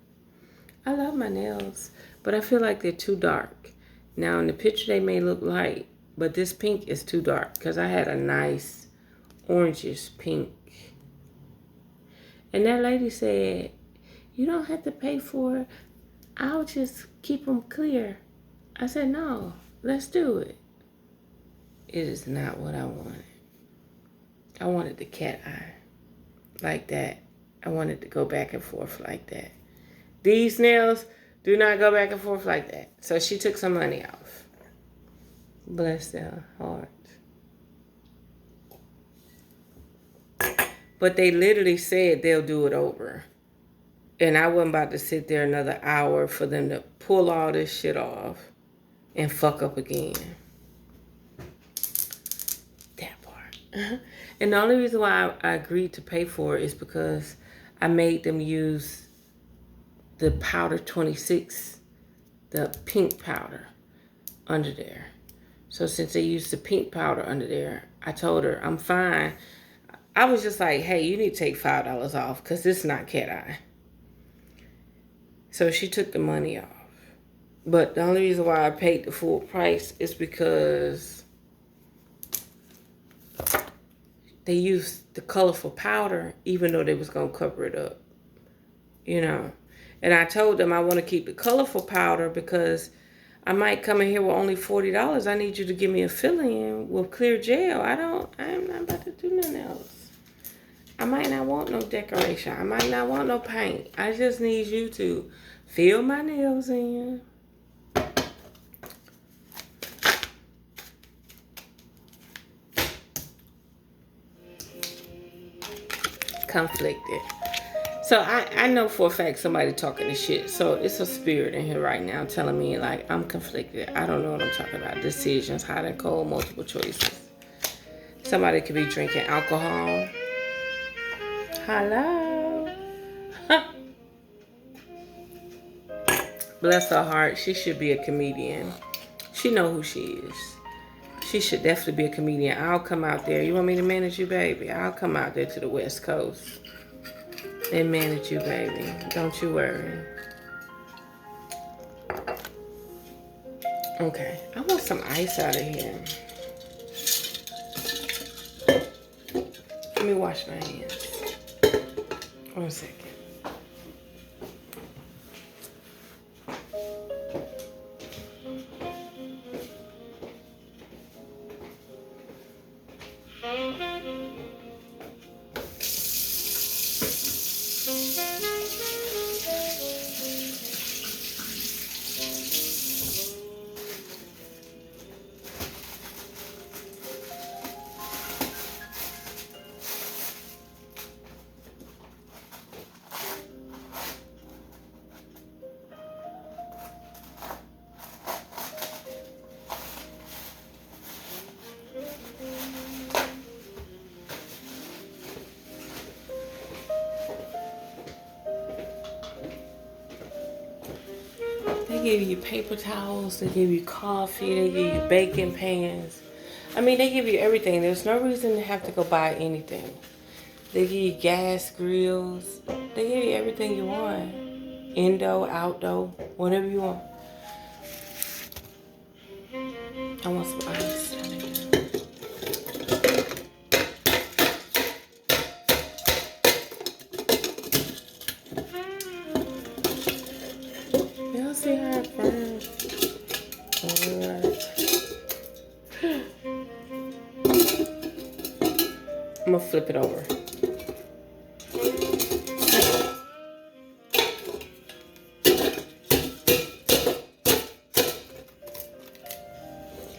Speaker 1: I love my nails, but I feel like they're too dark. Now in the picture they may look light, but this pink is too dark because I had a nice orangish pink. And that lady said, you don't have to pay for it. I'll just keep them clear. I said, no, let's do it. It is not what I wanted. I wanted the cat eye like that. I wanted to go back and forth like that. These nails do not go back and forth like that. So she took some money off. Bless their heart. But they literally said they'll do it over. And I wasn't about to sit there another hour for them to pull all this shit off and fuck up again. That part. And the only reason why I agreed to pay for it is because I made them use the powder 26, the pink powder under there. So since they used the pink powder under there, I told her, I'm fine. I was just like, hey, you need to take $5 off because this is not cat eye. So she took the money off. But the only reason why I paid the full price is because they used the colorful powder even though they was going to cover it up. You know. And I told them I want to keep the colorful powder because I might come in here with only $40. I need you to give me a fill-in with clear gel. I'm not about to do nothing else. I might not want no decoration. I might not want no paint. I just need you to fill my nails in. Conflicted. So I know for a fact somebody talking this shit. So it's a spirit in here right now telling me like I'm conflicted. I don't know what I'm talking about. Decisions, hot and cold, multiple choices. Somebody could be drinking alcohol. Hello. Bless her heart. She should be a comedian. She know who she is. She should definitely be a comedian. I'll come out there. You want me to manage you, baby? I'll come out there to the West Coast. They manage you, baby. Don't you worry. Okay, I want some ice out of here. Let me wash my hands. 1 second. They give you paper towels, they give you coffee, they give you baking pans. I mean, they give you everything. There's no reason to have to go buy anything. They give you gas grills. They give you everything you want. Indoor, outdoor, whatever you want. I want some ice. Y'all see how it burns? Alright. I'm gonna flip it over.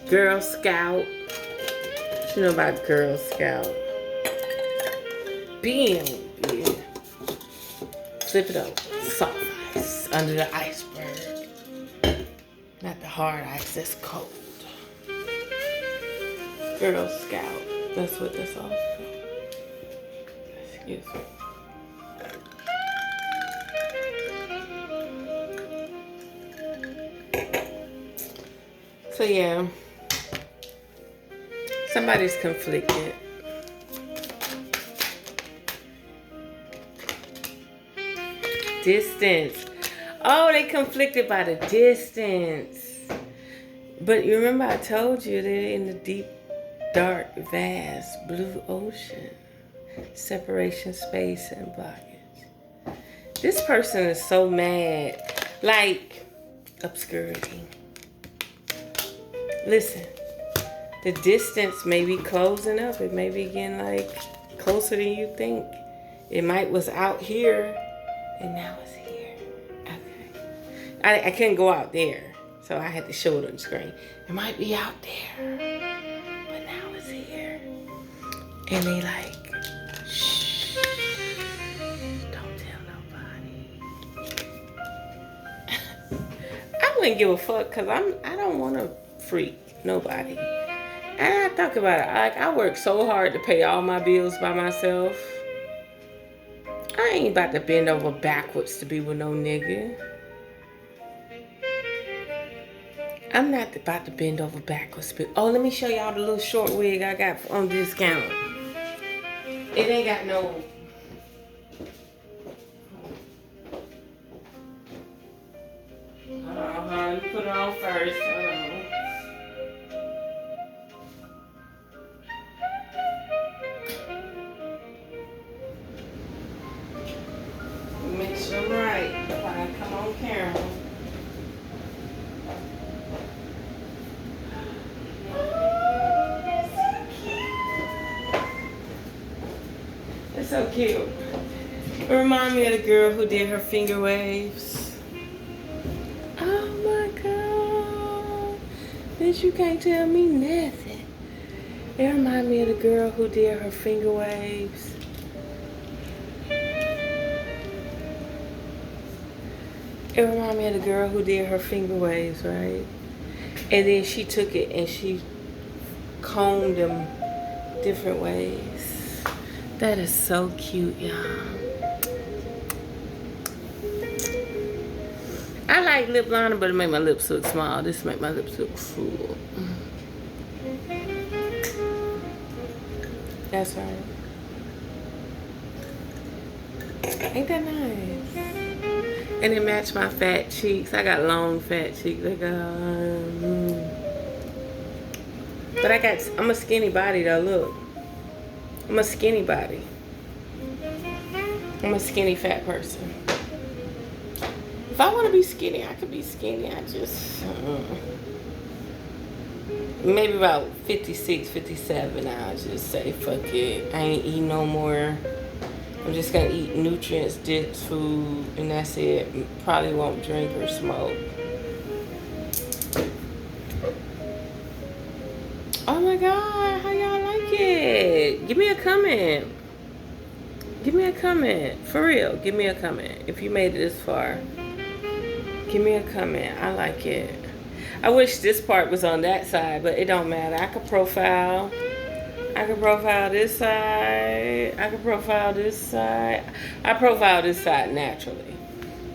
Speaker 1: Girl Scout. What you know about Girl Scout? Bam, yeah. Flip it over. Soft ice under the iceberg. Not the hard ice, that's cold. Girl Scout. That's what that's all about. Excuse me. So yeah. Somebody's conflicted. Distance. Oh, they conflicted by the distance. But you remember I told you they're in the deep, dark, vast blue ocean. Separation, space, and blockage. This person is so mad. Like, obscurity. Listen. The distance may be closing up. It may be getting like closer than you think. It might was out here and now it's here. Okay. I couldn't go out there. So I had to show it on the screen. It might be out there. But now it's here. And they like, shh. Don't tell nobody. I wouldn't give a fuck because I don't want to freak nobody. And I talk about it. Like, I work so hard to pay all my bills by myself. I ain't about to bend over backwards to be with no nigga. I'm not about to bend over backwards. Oh, let me show y'all the little short wig I got on discount. It ain't got no... Hold on, let me put it on first. Hold on. Make sure I'm right before I come on camera. It's so cute. It reminds me of the girl who did her finger waves. Oh my God. Bitch, you can't tell me nothing. It reminds me of the girl who did her finger waves. It reminds me of the girl who did her finger waves, right? And then she took it and she combed them different ways. That is so cute, y'all. I like lip liner, but it make my lips look small. This make my lips look full. That's right. Ain't that nice? And it matched my fat cheeks. I got long fat cheeks. But I'm a skinny body though, look. I'm a skinny body. I'm a skinny fat person. If I want to be skinny, I could be skinny. I just, maybe about 56, 57, I'll just say, fuck it. I ain't eating no more. I'm just gonna eat nutrients, dense food, and that's it. Probably won't drink or smoke. Oh my God, how y'all like it? Give me a comment. Give me a comment. For real, give me a comment. If you made it this far, give me a comment. I like it. I wish this part was on that side, but it don't matter. I could profile. I can profile this side. I can profile this side. I profile this side naturally,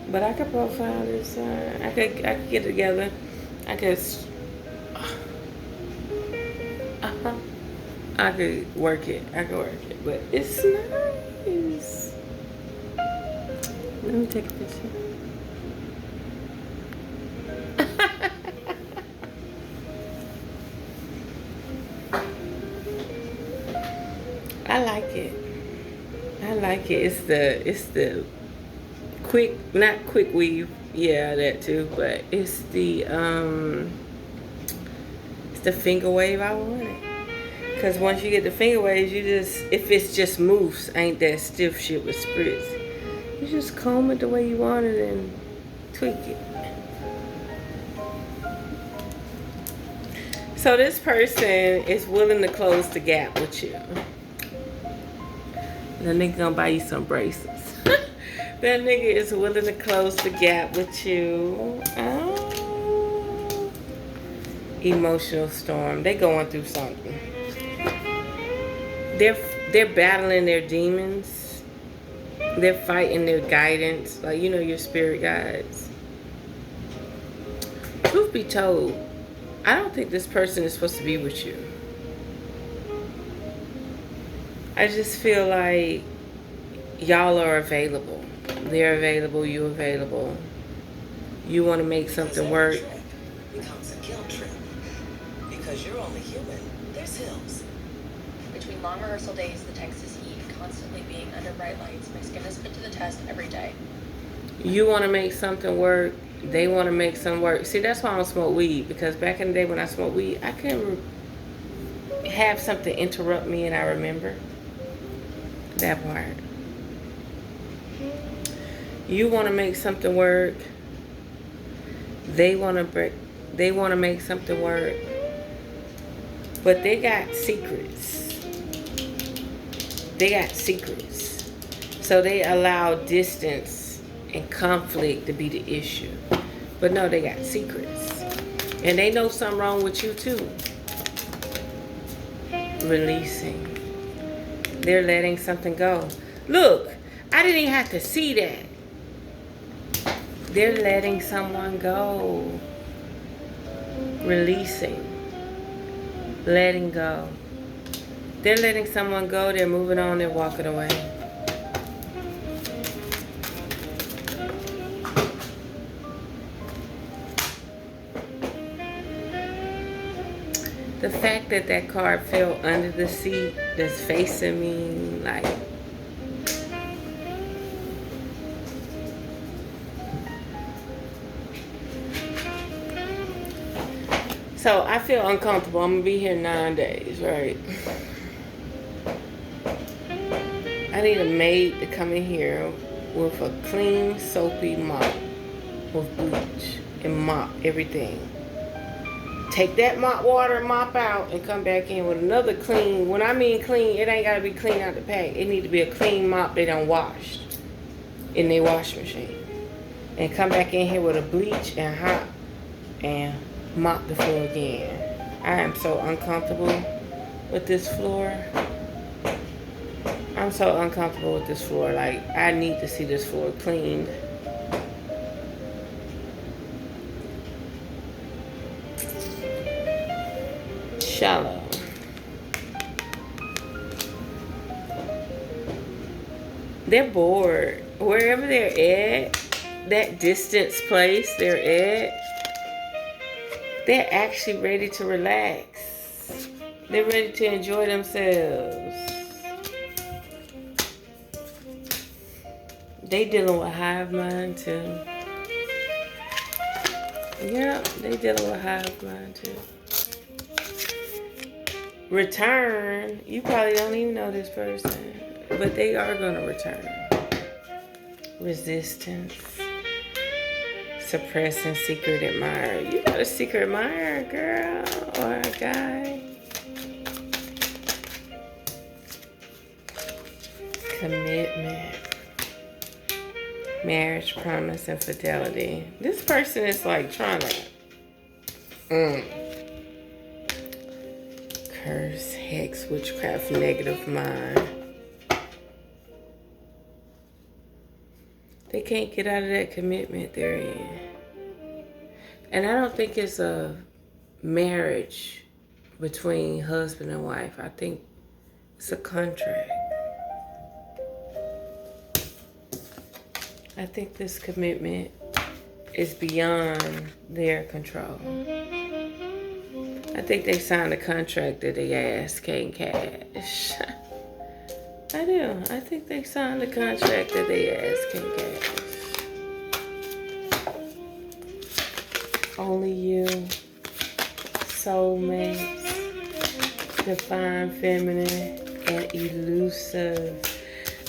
Speaker 1: but I could profile this side. I could get it together. I could work it. But it's nice. Let me take a picture. I like it. I like it. It's the quick, not quick weave. Yeah, that too. But it's the finger wave I wanted. Cause once you get the finger waves, you just, if it's just mousse, ain't that stiff shit with spritz. You just comb it the way you want it and tweak it. So this person is willing to close the gap with you. That nigga gonna buy you some bracelets. That nigga is willing to close the gap with you. Oh. Emotional storm. They going through something. They're battling their demons. They're fighting their guidance. Like, you know, your spirit guides. Truth be told, I don't think this person is supposed to be with you. I just feel like y'all are available. They're available, you available. You want to make something work.
Speaker 2: Trip becomes a guilt trip. Because you're only human, there's hills.
Speaker 4: Between long rehearsal days, the Texas heat, constantly being under bright lights, my skin is put to the test every day.
Speaker 1: You want to make something work. They want to make something work. See, that's why I don't smoke weed. Because back in the day when I smoked weed, I couldn't have something interrupt me and I remember. That part. You want to make something work. They want to make something work. But they got secrets. They got secrets. So they allow distance and conflict to be the issue. But no, they got secrets. And they know something wrong with you too. Releasing. They're letting something go. Look, I didn't even have to see that. They're letting someone go. Releasing. Letting go. They're letting someone go. They're moving on. They're walking away. The fact that that card fell under the seat that's facing me, like, so I feel uncomfortable. I'm gonna be here 9 days, right? I need a maid to come in here with a clean, soapy mop with bleach and mop everything. Take that mop water and mop out and come back in with another clean. When I mean clean, it ain't gotta be clean out the pack. It need to be a clean mop they done washed in their wash machine. And come back in here with a bleach and hot and mop the floor again. I am so uncomfortable with this floor. I'm so uncomfortable with this floor. Like, I need to see this floor cleaned. Shallow. They're bored. Wherever they're at, that distance place they're at, they're actually ready to relax. They're ready to enjoy themselves. They dealing with hive mind too. Yep, they dealing with hive mind too. Return. You probably don't even know this person, but they are gonna return. Resistance. Suppressing secret admirer. You got a secret admirer, girl, or a guy. Commitment. Marriage, promise, and fidelity. This person is like trying to curse, hex, witchcraft, negative mind. They can't get out of that commitment they're in. And I don't think it's a marriage between husband and wife. I think it's a contract. I think this commitment is beyond their control. I think they signed a contract that they ass can't cash. I do. I think they signed a contract that they ass can't cash. Only you, soulmates, divine feminine, and elusive.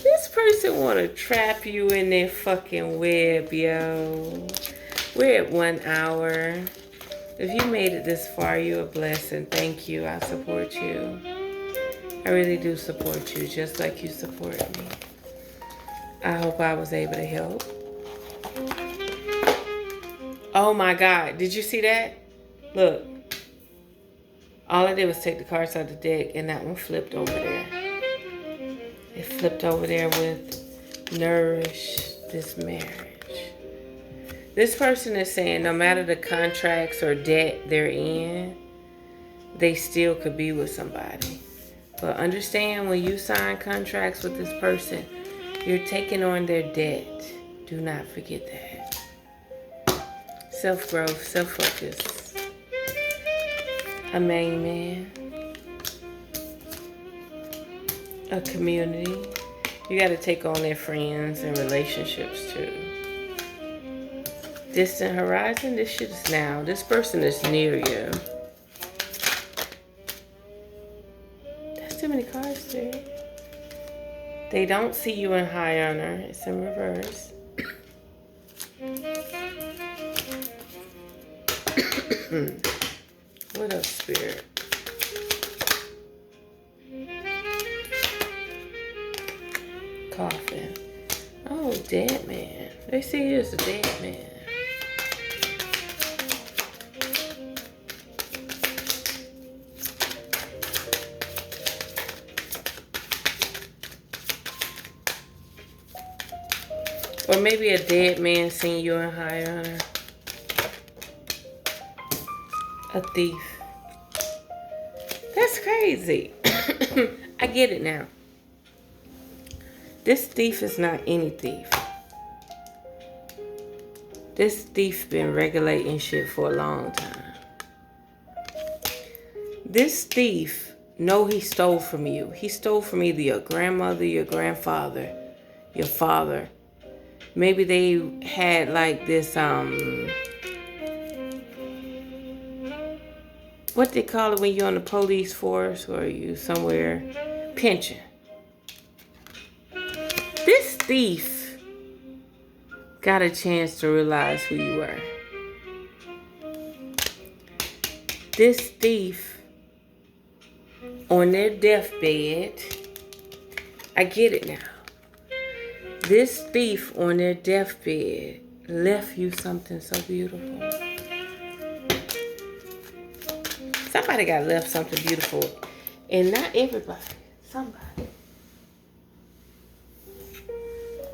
Speaker 1: This person want to trap you in their fucking web, yo. We're at 1 hour. If you made it this far, you're a blessing. Thank you. I support you. I really do support you, just like you support me. I hope I was able to help. Oh my God, did you see that? Look. All I did was take the cards out of the deck and that one flipped over there. It flipped over there with nourish this marriage. This person is saying no matter the contracts or debt they're in, they still could be with somebody. But understand when you sign contracts with this person, you're taking on their debt. Do not forget that. Self-growth, self-focus. A main man. A community. You got to take on their friends and relationships too. Distant horizon, this shit is now. This person is near you. That's too many cards there. They don't see you in high honor. It's in reverse. What up, spirit? Coffin. Oh, dead man. They see you as a dead man. Or maybe a dead man seeing you in high honor. A thief. That's crazy. I get it now. This thief is not any thief. This thief been regulating shit for a long time. This thief know he stole from you. He stole from either your grandmother, your grandfather, your father. Maybe they had like this, what they call it when you're on the police force or you somewhere, pension. This thief got a chance to realize who you were. This thief on their deathbed, I get it now. This thief on their deathbed left you something so beautiful. Somebody got left something beautiful. And not everybody. Somebody.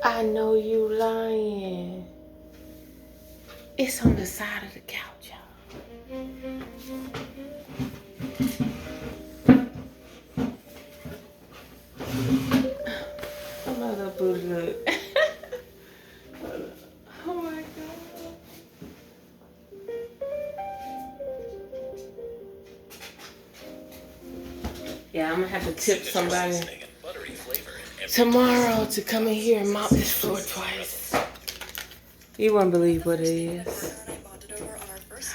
Speaker 1: I know you lying. It's on the side of the couch, y'all. Oh, my little booty little Yeah, I'm gonna have to tip somebody tomorrow to come in here and mop this floor twice. You won't believe what it is.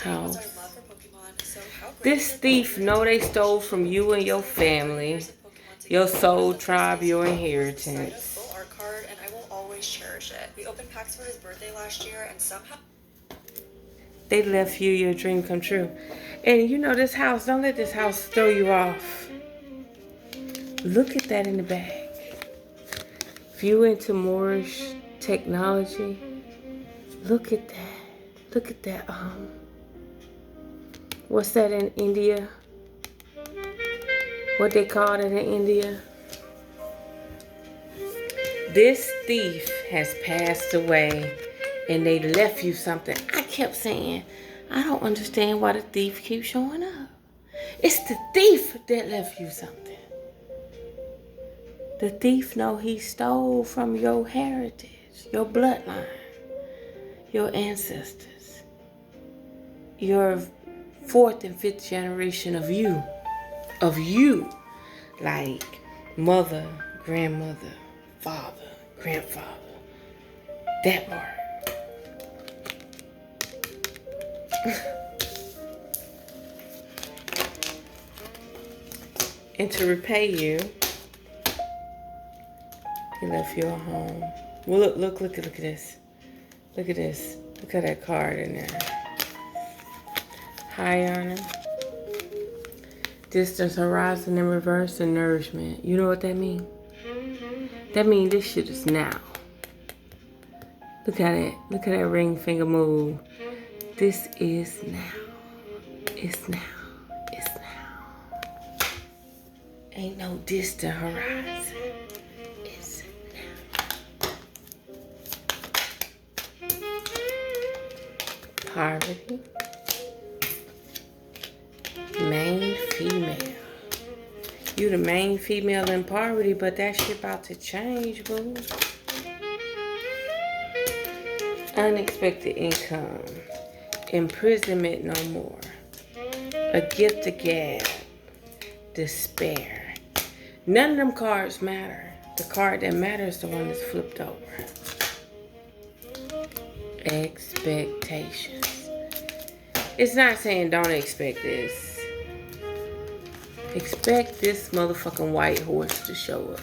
Speaker 1: House. This thief know they stole from you and your family, your soul tribe, your inheritance.
Speaker 5: Art card, and I will always cherish it. We opened packs for his birthday last year, and somehow
Speaker 1: They left you your dream come true. And you know this house, don't let this house throw you off. Look at that in the bag. If you into Moorish technology, look at that. Look at that. What's that in India? What they call it in India? This thief has passed away and they left you something. I kept saying, I don't understand why the thief keeps showing up. It's the thief that left you something. The thief know he stole from your heritage, your bloodline, your ancestors, your fourth and fifth generation of you, like mother, grandmother, father, grandfather, that part. And to repay you, he left you a home. Well, look at this. Look at this. Look at that card in there. High honor, distance, horizon in reverse, and nourishment. You know what that means? That means this shit is now. Look at it. Look at that ring finger move. This is now. It's now. It's now. Ain't no distant horizon. It's now. Poverty. Main female. You the main female in poverty, but that shit about to change, boo. Unexpected income. Imprisonment no more. A gift of gab. Despair. None of them cards matter. The card that matters is the one that's flipped over. Expectations. It's not saying don't expect this. Expect this motherfucking white horse to show up.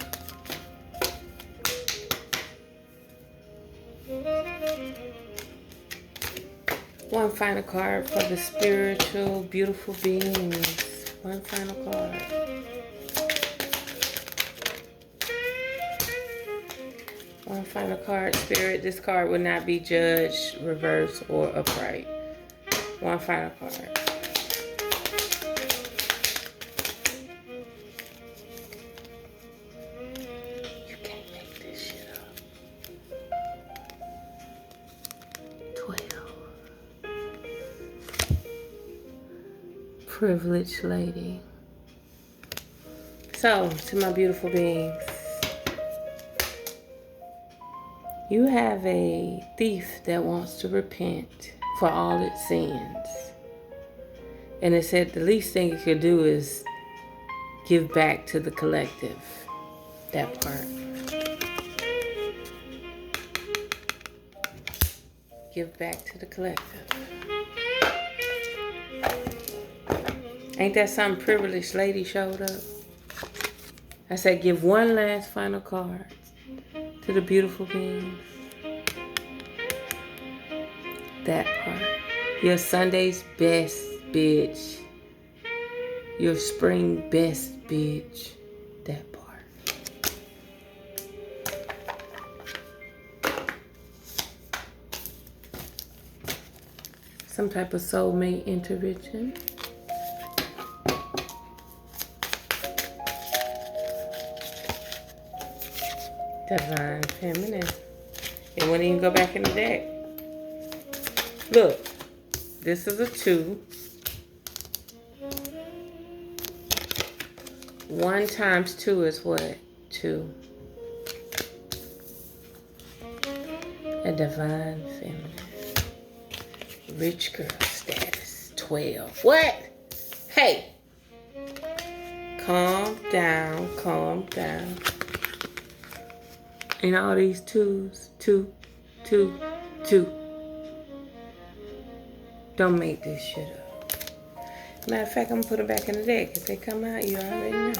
Speaker 1: One final card for the spiritual, beautiful beings. One final card. One final card, Spirit. This card will not be judged, reversed, or upright. One final card. You can't make this shit up. 12. Privileged lady. So, to my beautiful beings. You have a thief that wants to repent for all its sins. And it said the least thing it could do is give back to the collective. That part. Give back to the collective. Ain't that some privileged lady showed up? I said give one last final card to the beautiful beings. That part. Your Sunday's best bitch. Your spring best bitch. That part. Some type of soulmate intervention. Divine feminine. It wouldn't even go back in the deck. Look, this is a 2. 1 times 2 is what? 2. A divine feminine. Rich girl status. 12. What? Hey. Calm down, calm down. And all these twos, two. Don't make this shit up. Matter of fact, I'm gonna put them back in the deck. If they come out, you already know.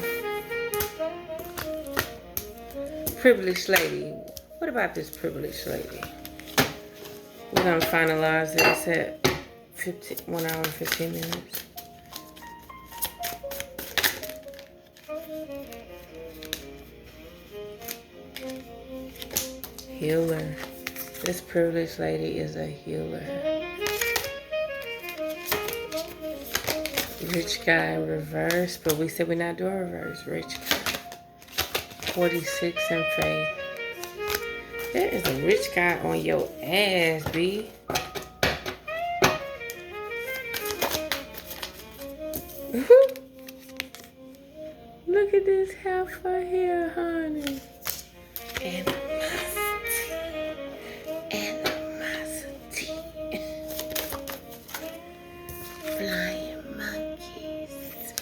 Speaker 1: Privileged lady. What about this privileged lady? We're gonna finalize this at 1 hour and 15 minutes. Healer. This privileged lady is a healer. Rich guy reverse, but we said we're not doing reverse. Rich guy. 46 in faith. There is a rich guy on your ass, B. Look at this heifer here, honey. Animosity. Flying monkeys.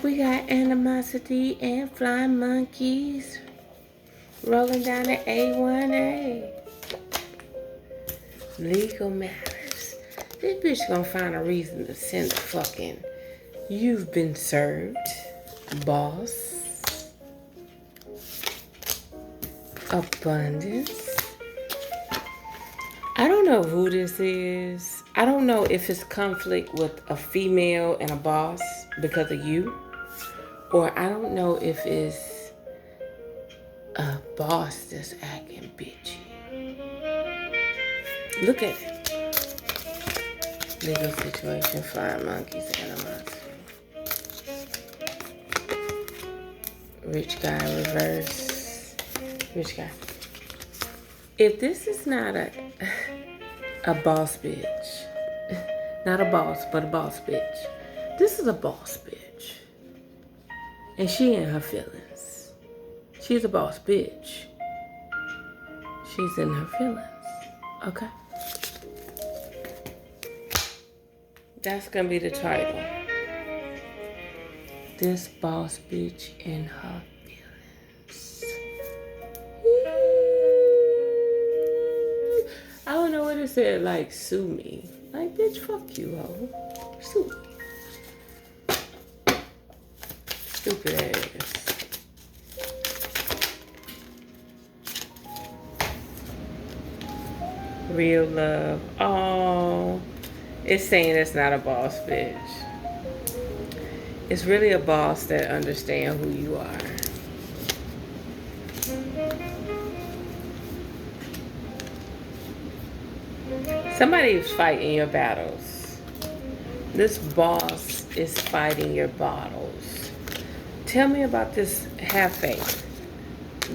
Speaker 1: We got animosity and flying monkeys rolling down the A1A. Legal matters. This bitch gonna find a reason to send a fucking "you've been served" boss. Abundance. I don't know who this is. I don't know if it's conflict with a female and a boss because of you, or I don't know if it's a boss that's acting bitchy. Look at it. Legal situation, flying monkeys, animosity. Rich guy reverse. Rich guy. If this is not a boss bitch, not a boss, but a boss bitch. This is a boss bitch. And she in her feelings. She's a boss bitch. She's in her feelings. Okay? That's gonna be the title. This boss bitch in her feelings. I don't know what it said, like, sue me. Like, bitch, fuck you, ho. Sue me. Stupid ass. Real love. Oh, it's saying it's not a boss bitch. It's really a boss that understands who you are. Somebody is fighting your battles. This boss is fighting your battles. Tell me about this. Have faith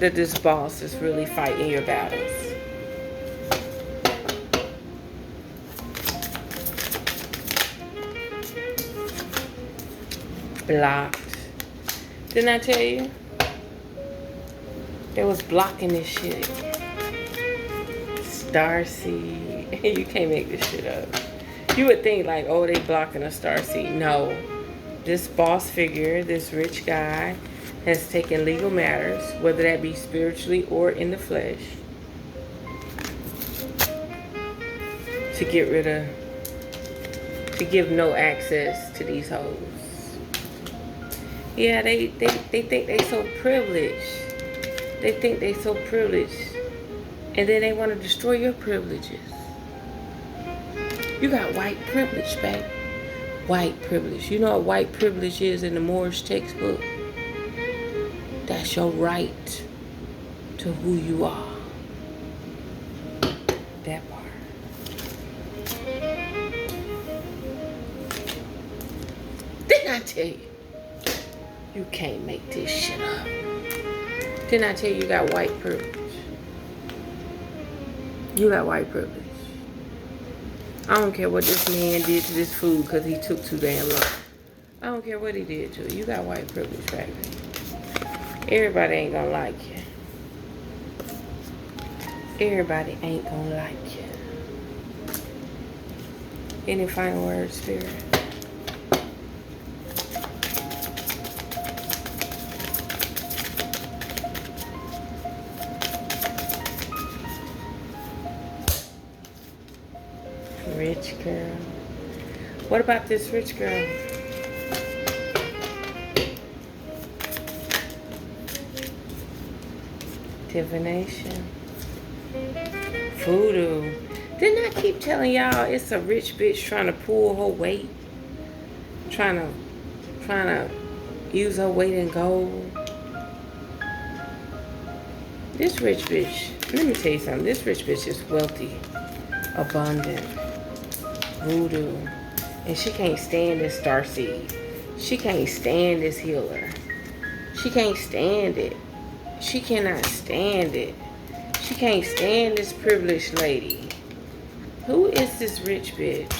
Speaker 1: that this boss is really fighting your battles. Blocked. Didn't I tell you? They was blocking this shit. Starseed. You can't make this shit up. You would think like, oh, they blocking a starseed. No. This boss figure, this rich guy, has taken legal matters, whether that be spiritually or in the flesh, to get rid of, to give no access to these hoes. Yeah, they think they so privileged. They think they so privileged. And then they want to destroy your privileges. You got white privilege, babe. White privilege. You know what white privilege is in the Moorish textbook? That's your right to who you are. That part. Didn't I tell you? You can't make this shit up. Didn't I tell you you got white privilege? You got white privilege. I don't care what this man did to this food because he took too damn long. I don't care what he did to it. You got white privilege, baby. Everybody ain't gonna like you. Everybody ain't gonna like you. Any final words, Spirit? Rich girl. What about this rich girl? Divination. Voodoo. Didn't I keep telling y'all it's a rich bitch trying to pull her weight? Trying to use her weight in gold. This rich bitch, let me tell you something. This rich bitch is wealthy, abundant, voodoo. And she can't stand this starseed. She can't stand this healer. She can't stand it. She cannot stand it. She can't stand this privileged lady. Who is this rich bitch?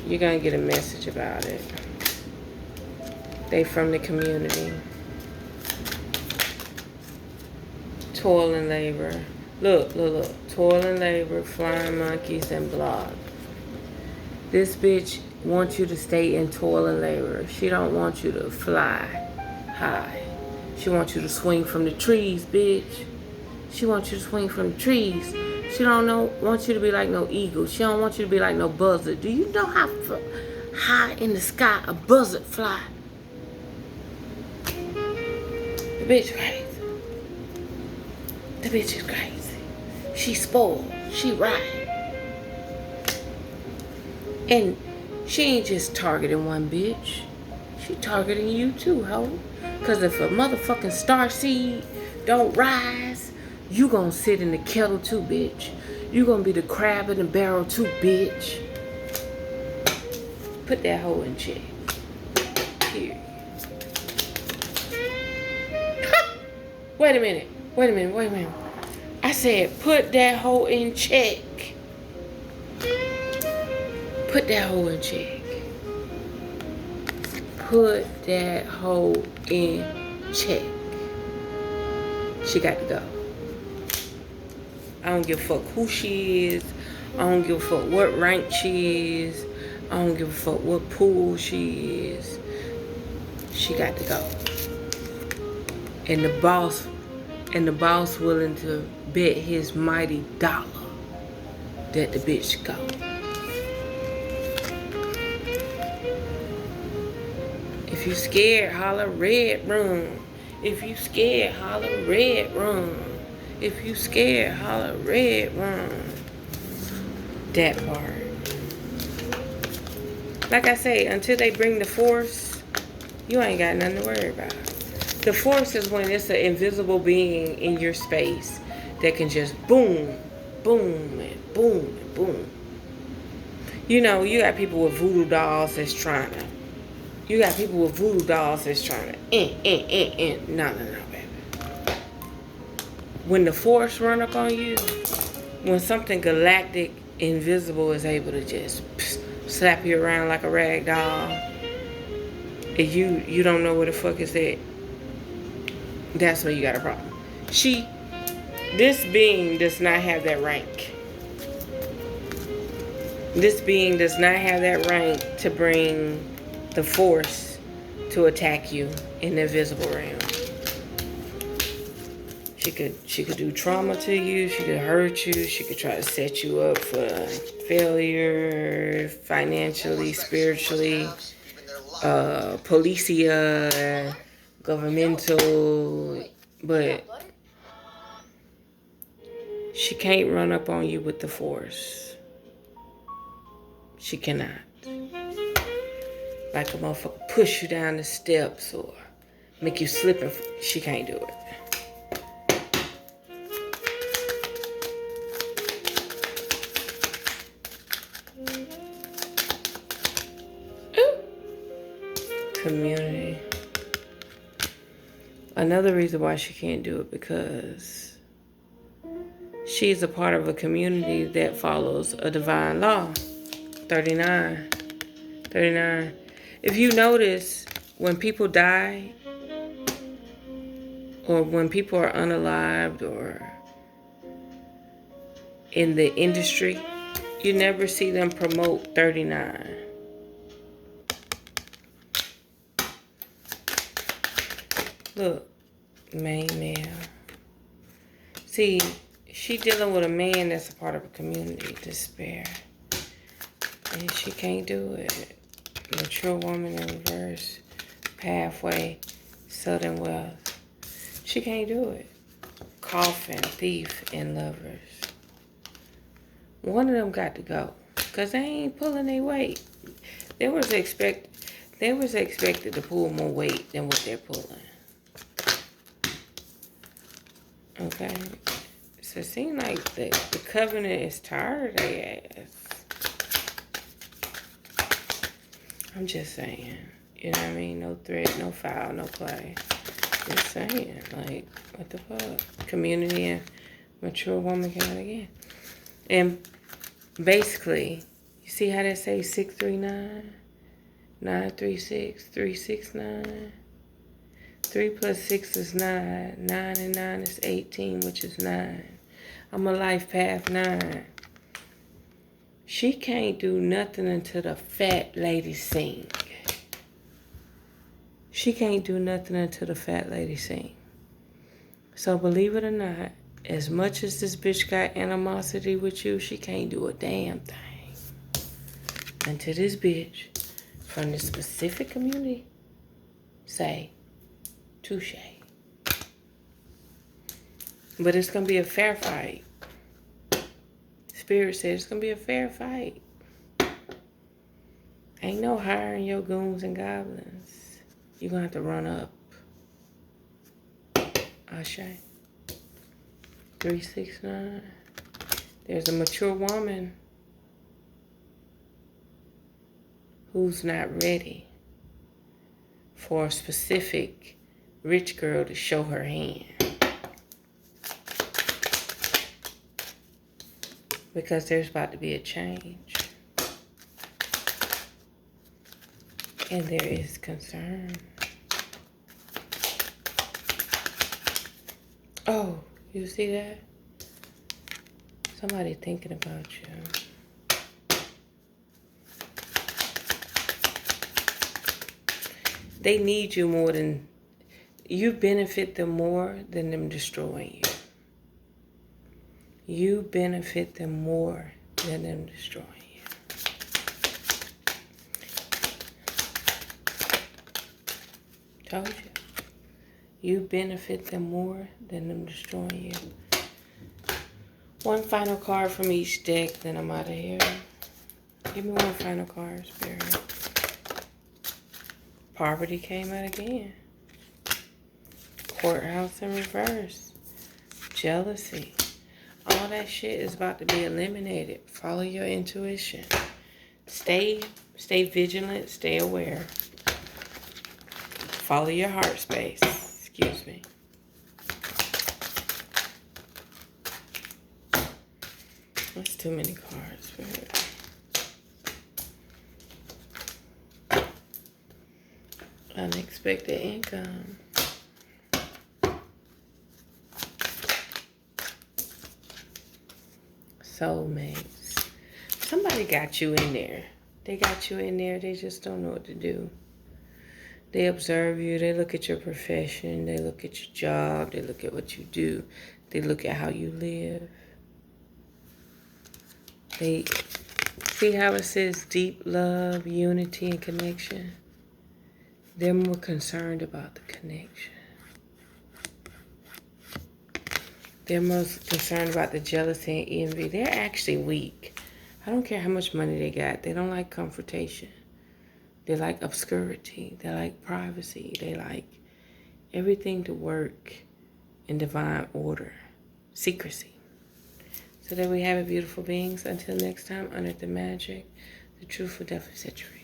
Speaker 1: You're gonna get a message about it. They from the community. Toil and labor. Look. Toil and labor, flying monkeys, and blog. This bitch wants you to stay in toil and labor. She don't want you to fly high. She wants you to swing from the trees, bitch. She wants you to swing from the trees. She don't want you to be like no eagle. She don't want you to be like no buzzard. Do you know how high in the sky a buzzard fly? The bitch crazy. The bitch is crazy. She spoiled. She right. And she ain't just targeting one bitch. She targeting you too, ho. Cause if a motherfucking starseed don't rise, you gonna sit in the kettle too, bitch. You gonna be the crab in the barrel too, bitch. Put that hoe in check. Period. Wait a minute. I said put that hoe in check. Put that hoe in check. Put that hoe in check. She got to go. I don't give a fuck who she is. I don't give a fuck what rank she is. I don't give a fuck what pool she is. She got to go. And the boss willing to bet his mighty dollar that the bitch go. If you scared, holler red room. If you scared, holler red room. If you scared, holler red room. That part. Like I say, until they bring the force, you ain't got nothing to worry about. The force is when it's an invisible being in your space that can just boom, boom, and boom, and boom. You know, you got people with voodoo dolls that's trying to. You got people with voodoo dolls that's trying to. No, baby. When the force run up on you, when something galactic, invisible is able to just slap you around like a rag doll, and you don't know where the fuck is at, that's where you got a problem. This being does not have that rank. This being does not have that rank to bring the force to attack you in the invisible realm. She could do trauma to you. She could hurt you. She could try to set you up for failure, financially, spiritually, policia, governmental, but she can't run up on you with the force. She cannot. Like a motherfucker push you down the steps or make you slip and she can't do it. Community. Another reason why she can't do it because she's a part of a community that follows a divine law. 39. If you notice, when people die or when people are unalived or in the industry, you never see them promote 39. Look, main male. See, she dealing with a man that's a part of a community, despair. And she can't do it. Mature woman in reverse, pathway, sudden wealth. She can't do it. Coffin, thief, and lovers. One of them got to go. Because they ain't pulling their weight. They was expected to pull more weight than what they're pulling. Okay? So it seems like the covenant is tired of their ass. I'm just saying. You know what I mean? No threat, no foul, no play. Just saying. Like, what the fuck? Community and mature woman came again. And basically, you see how they say 639? 936, 369. 3 plus 6 is 9. 9 and 9 is 18, which is 9. I'm a life path 9. She can't do nothing until the fat lady sing. She can't do nothing until the fat lady sing. So believe it or not, as much as this bitch got animosity with you, she can't do a damn thing until this bitch from this specific community say, touche. But it's going to be a fair fight. Spirit says it's going to be a fair fight. Ain't no hiring your goons and goblins. You're going to have to run up. Ashe. 369. There's a mature woman who's not ready for a specific rich girl to show her hand. Because there's about to be a change. And there is concern. Oh, you see that? Somebody thinking about you. They need you more than... You benefit them more than them destroying you. You benefit them more than them destroying you. Told you. You benefit them more than them destroying you. One final card from each deck, then I'm out of here. Give me one final card, Spirit. Poverty came out again. Courthouse in reverse. Jealousy. All that shit is about to be eliminated. Follow your intuition. Stay vigilant. Stay aware. Follow your heart space. Excuse me. That's too many cards. Unexpected income. Soulmates. Somebody got you in there. They got you in there. They just don't know what to do. They observe you. They look at your profession. They look at your job. They look at what you do. They look at how you live. They see how it says deep love, unity, and connection. They're more concerned about the connection. They're most concerned about the jealousy and envy. They're actually weak. I don't care how much money they got. They don't like confrontation. They like obscurity. They like privacy. They like everything to work in divine order. Secrecy. So there we have it, beautiful beings. Until next time, under the magic, the truth will definitely set you free.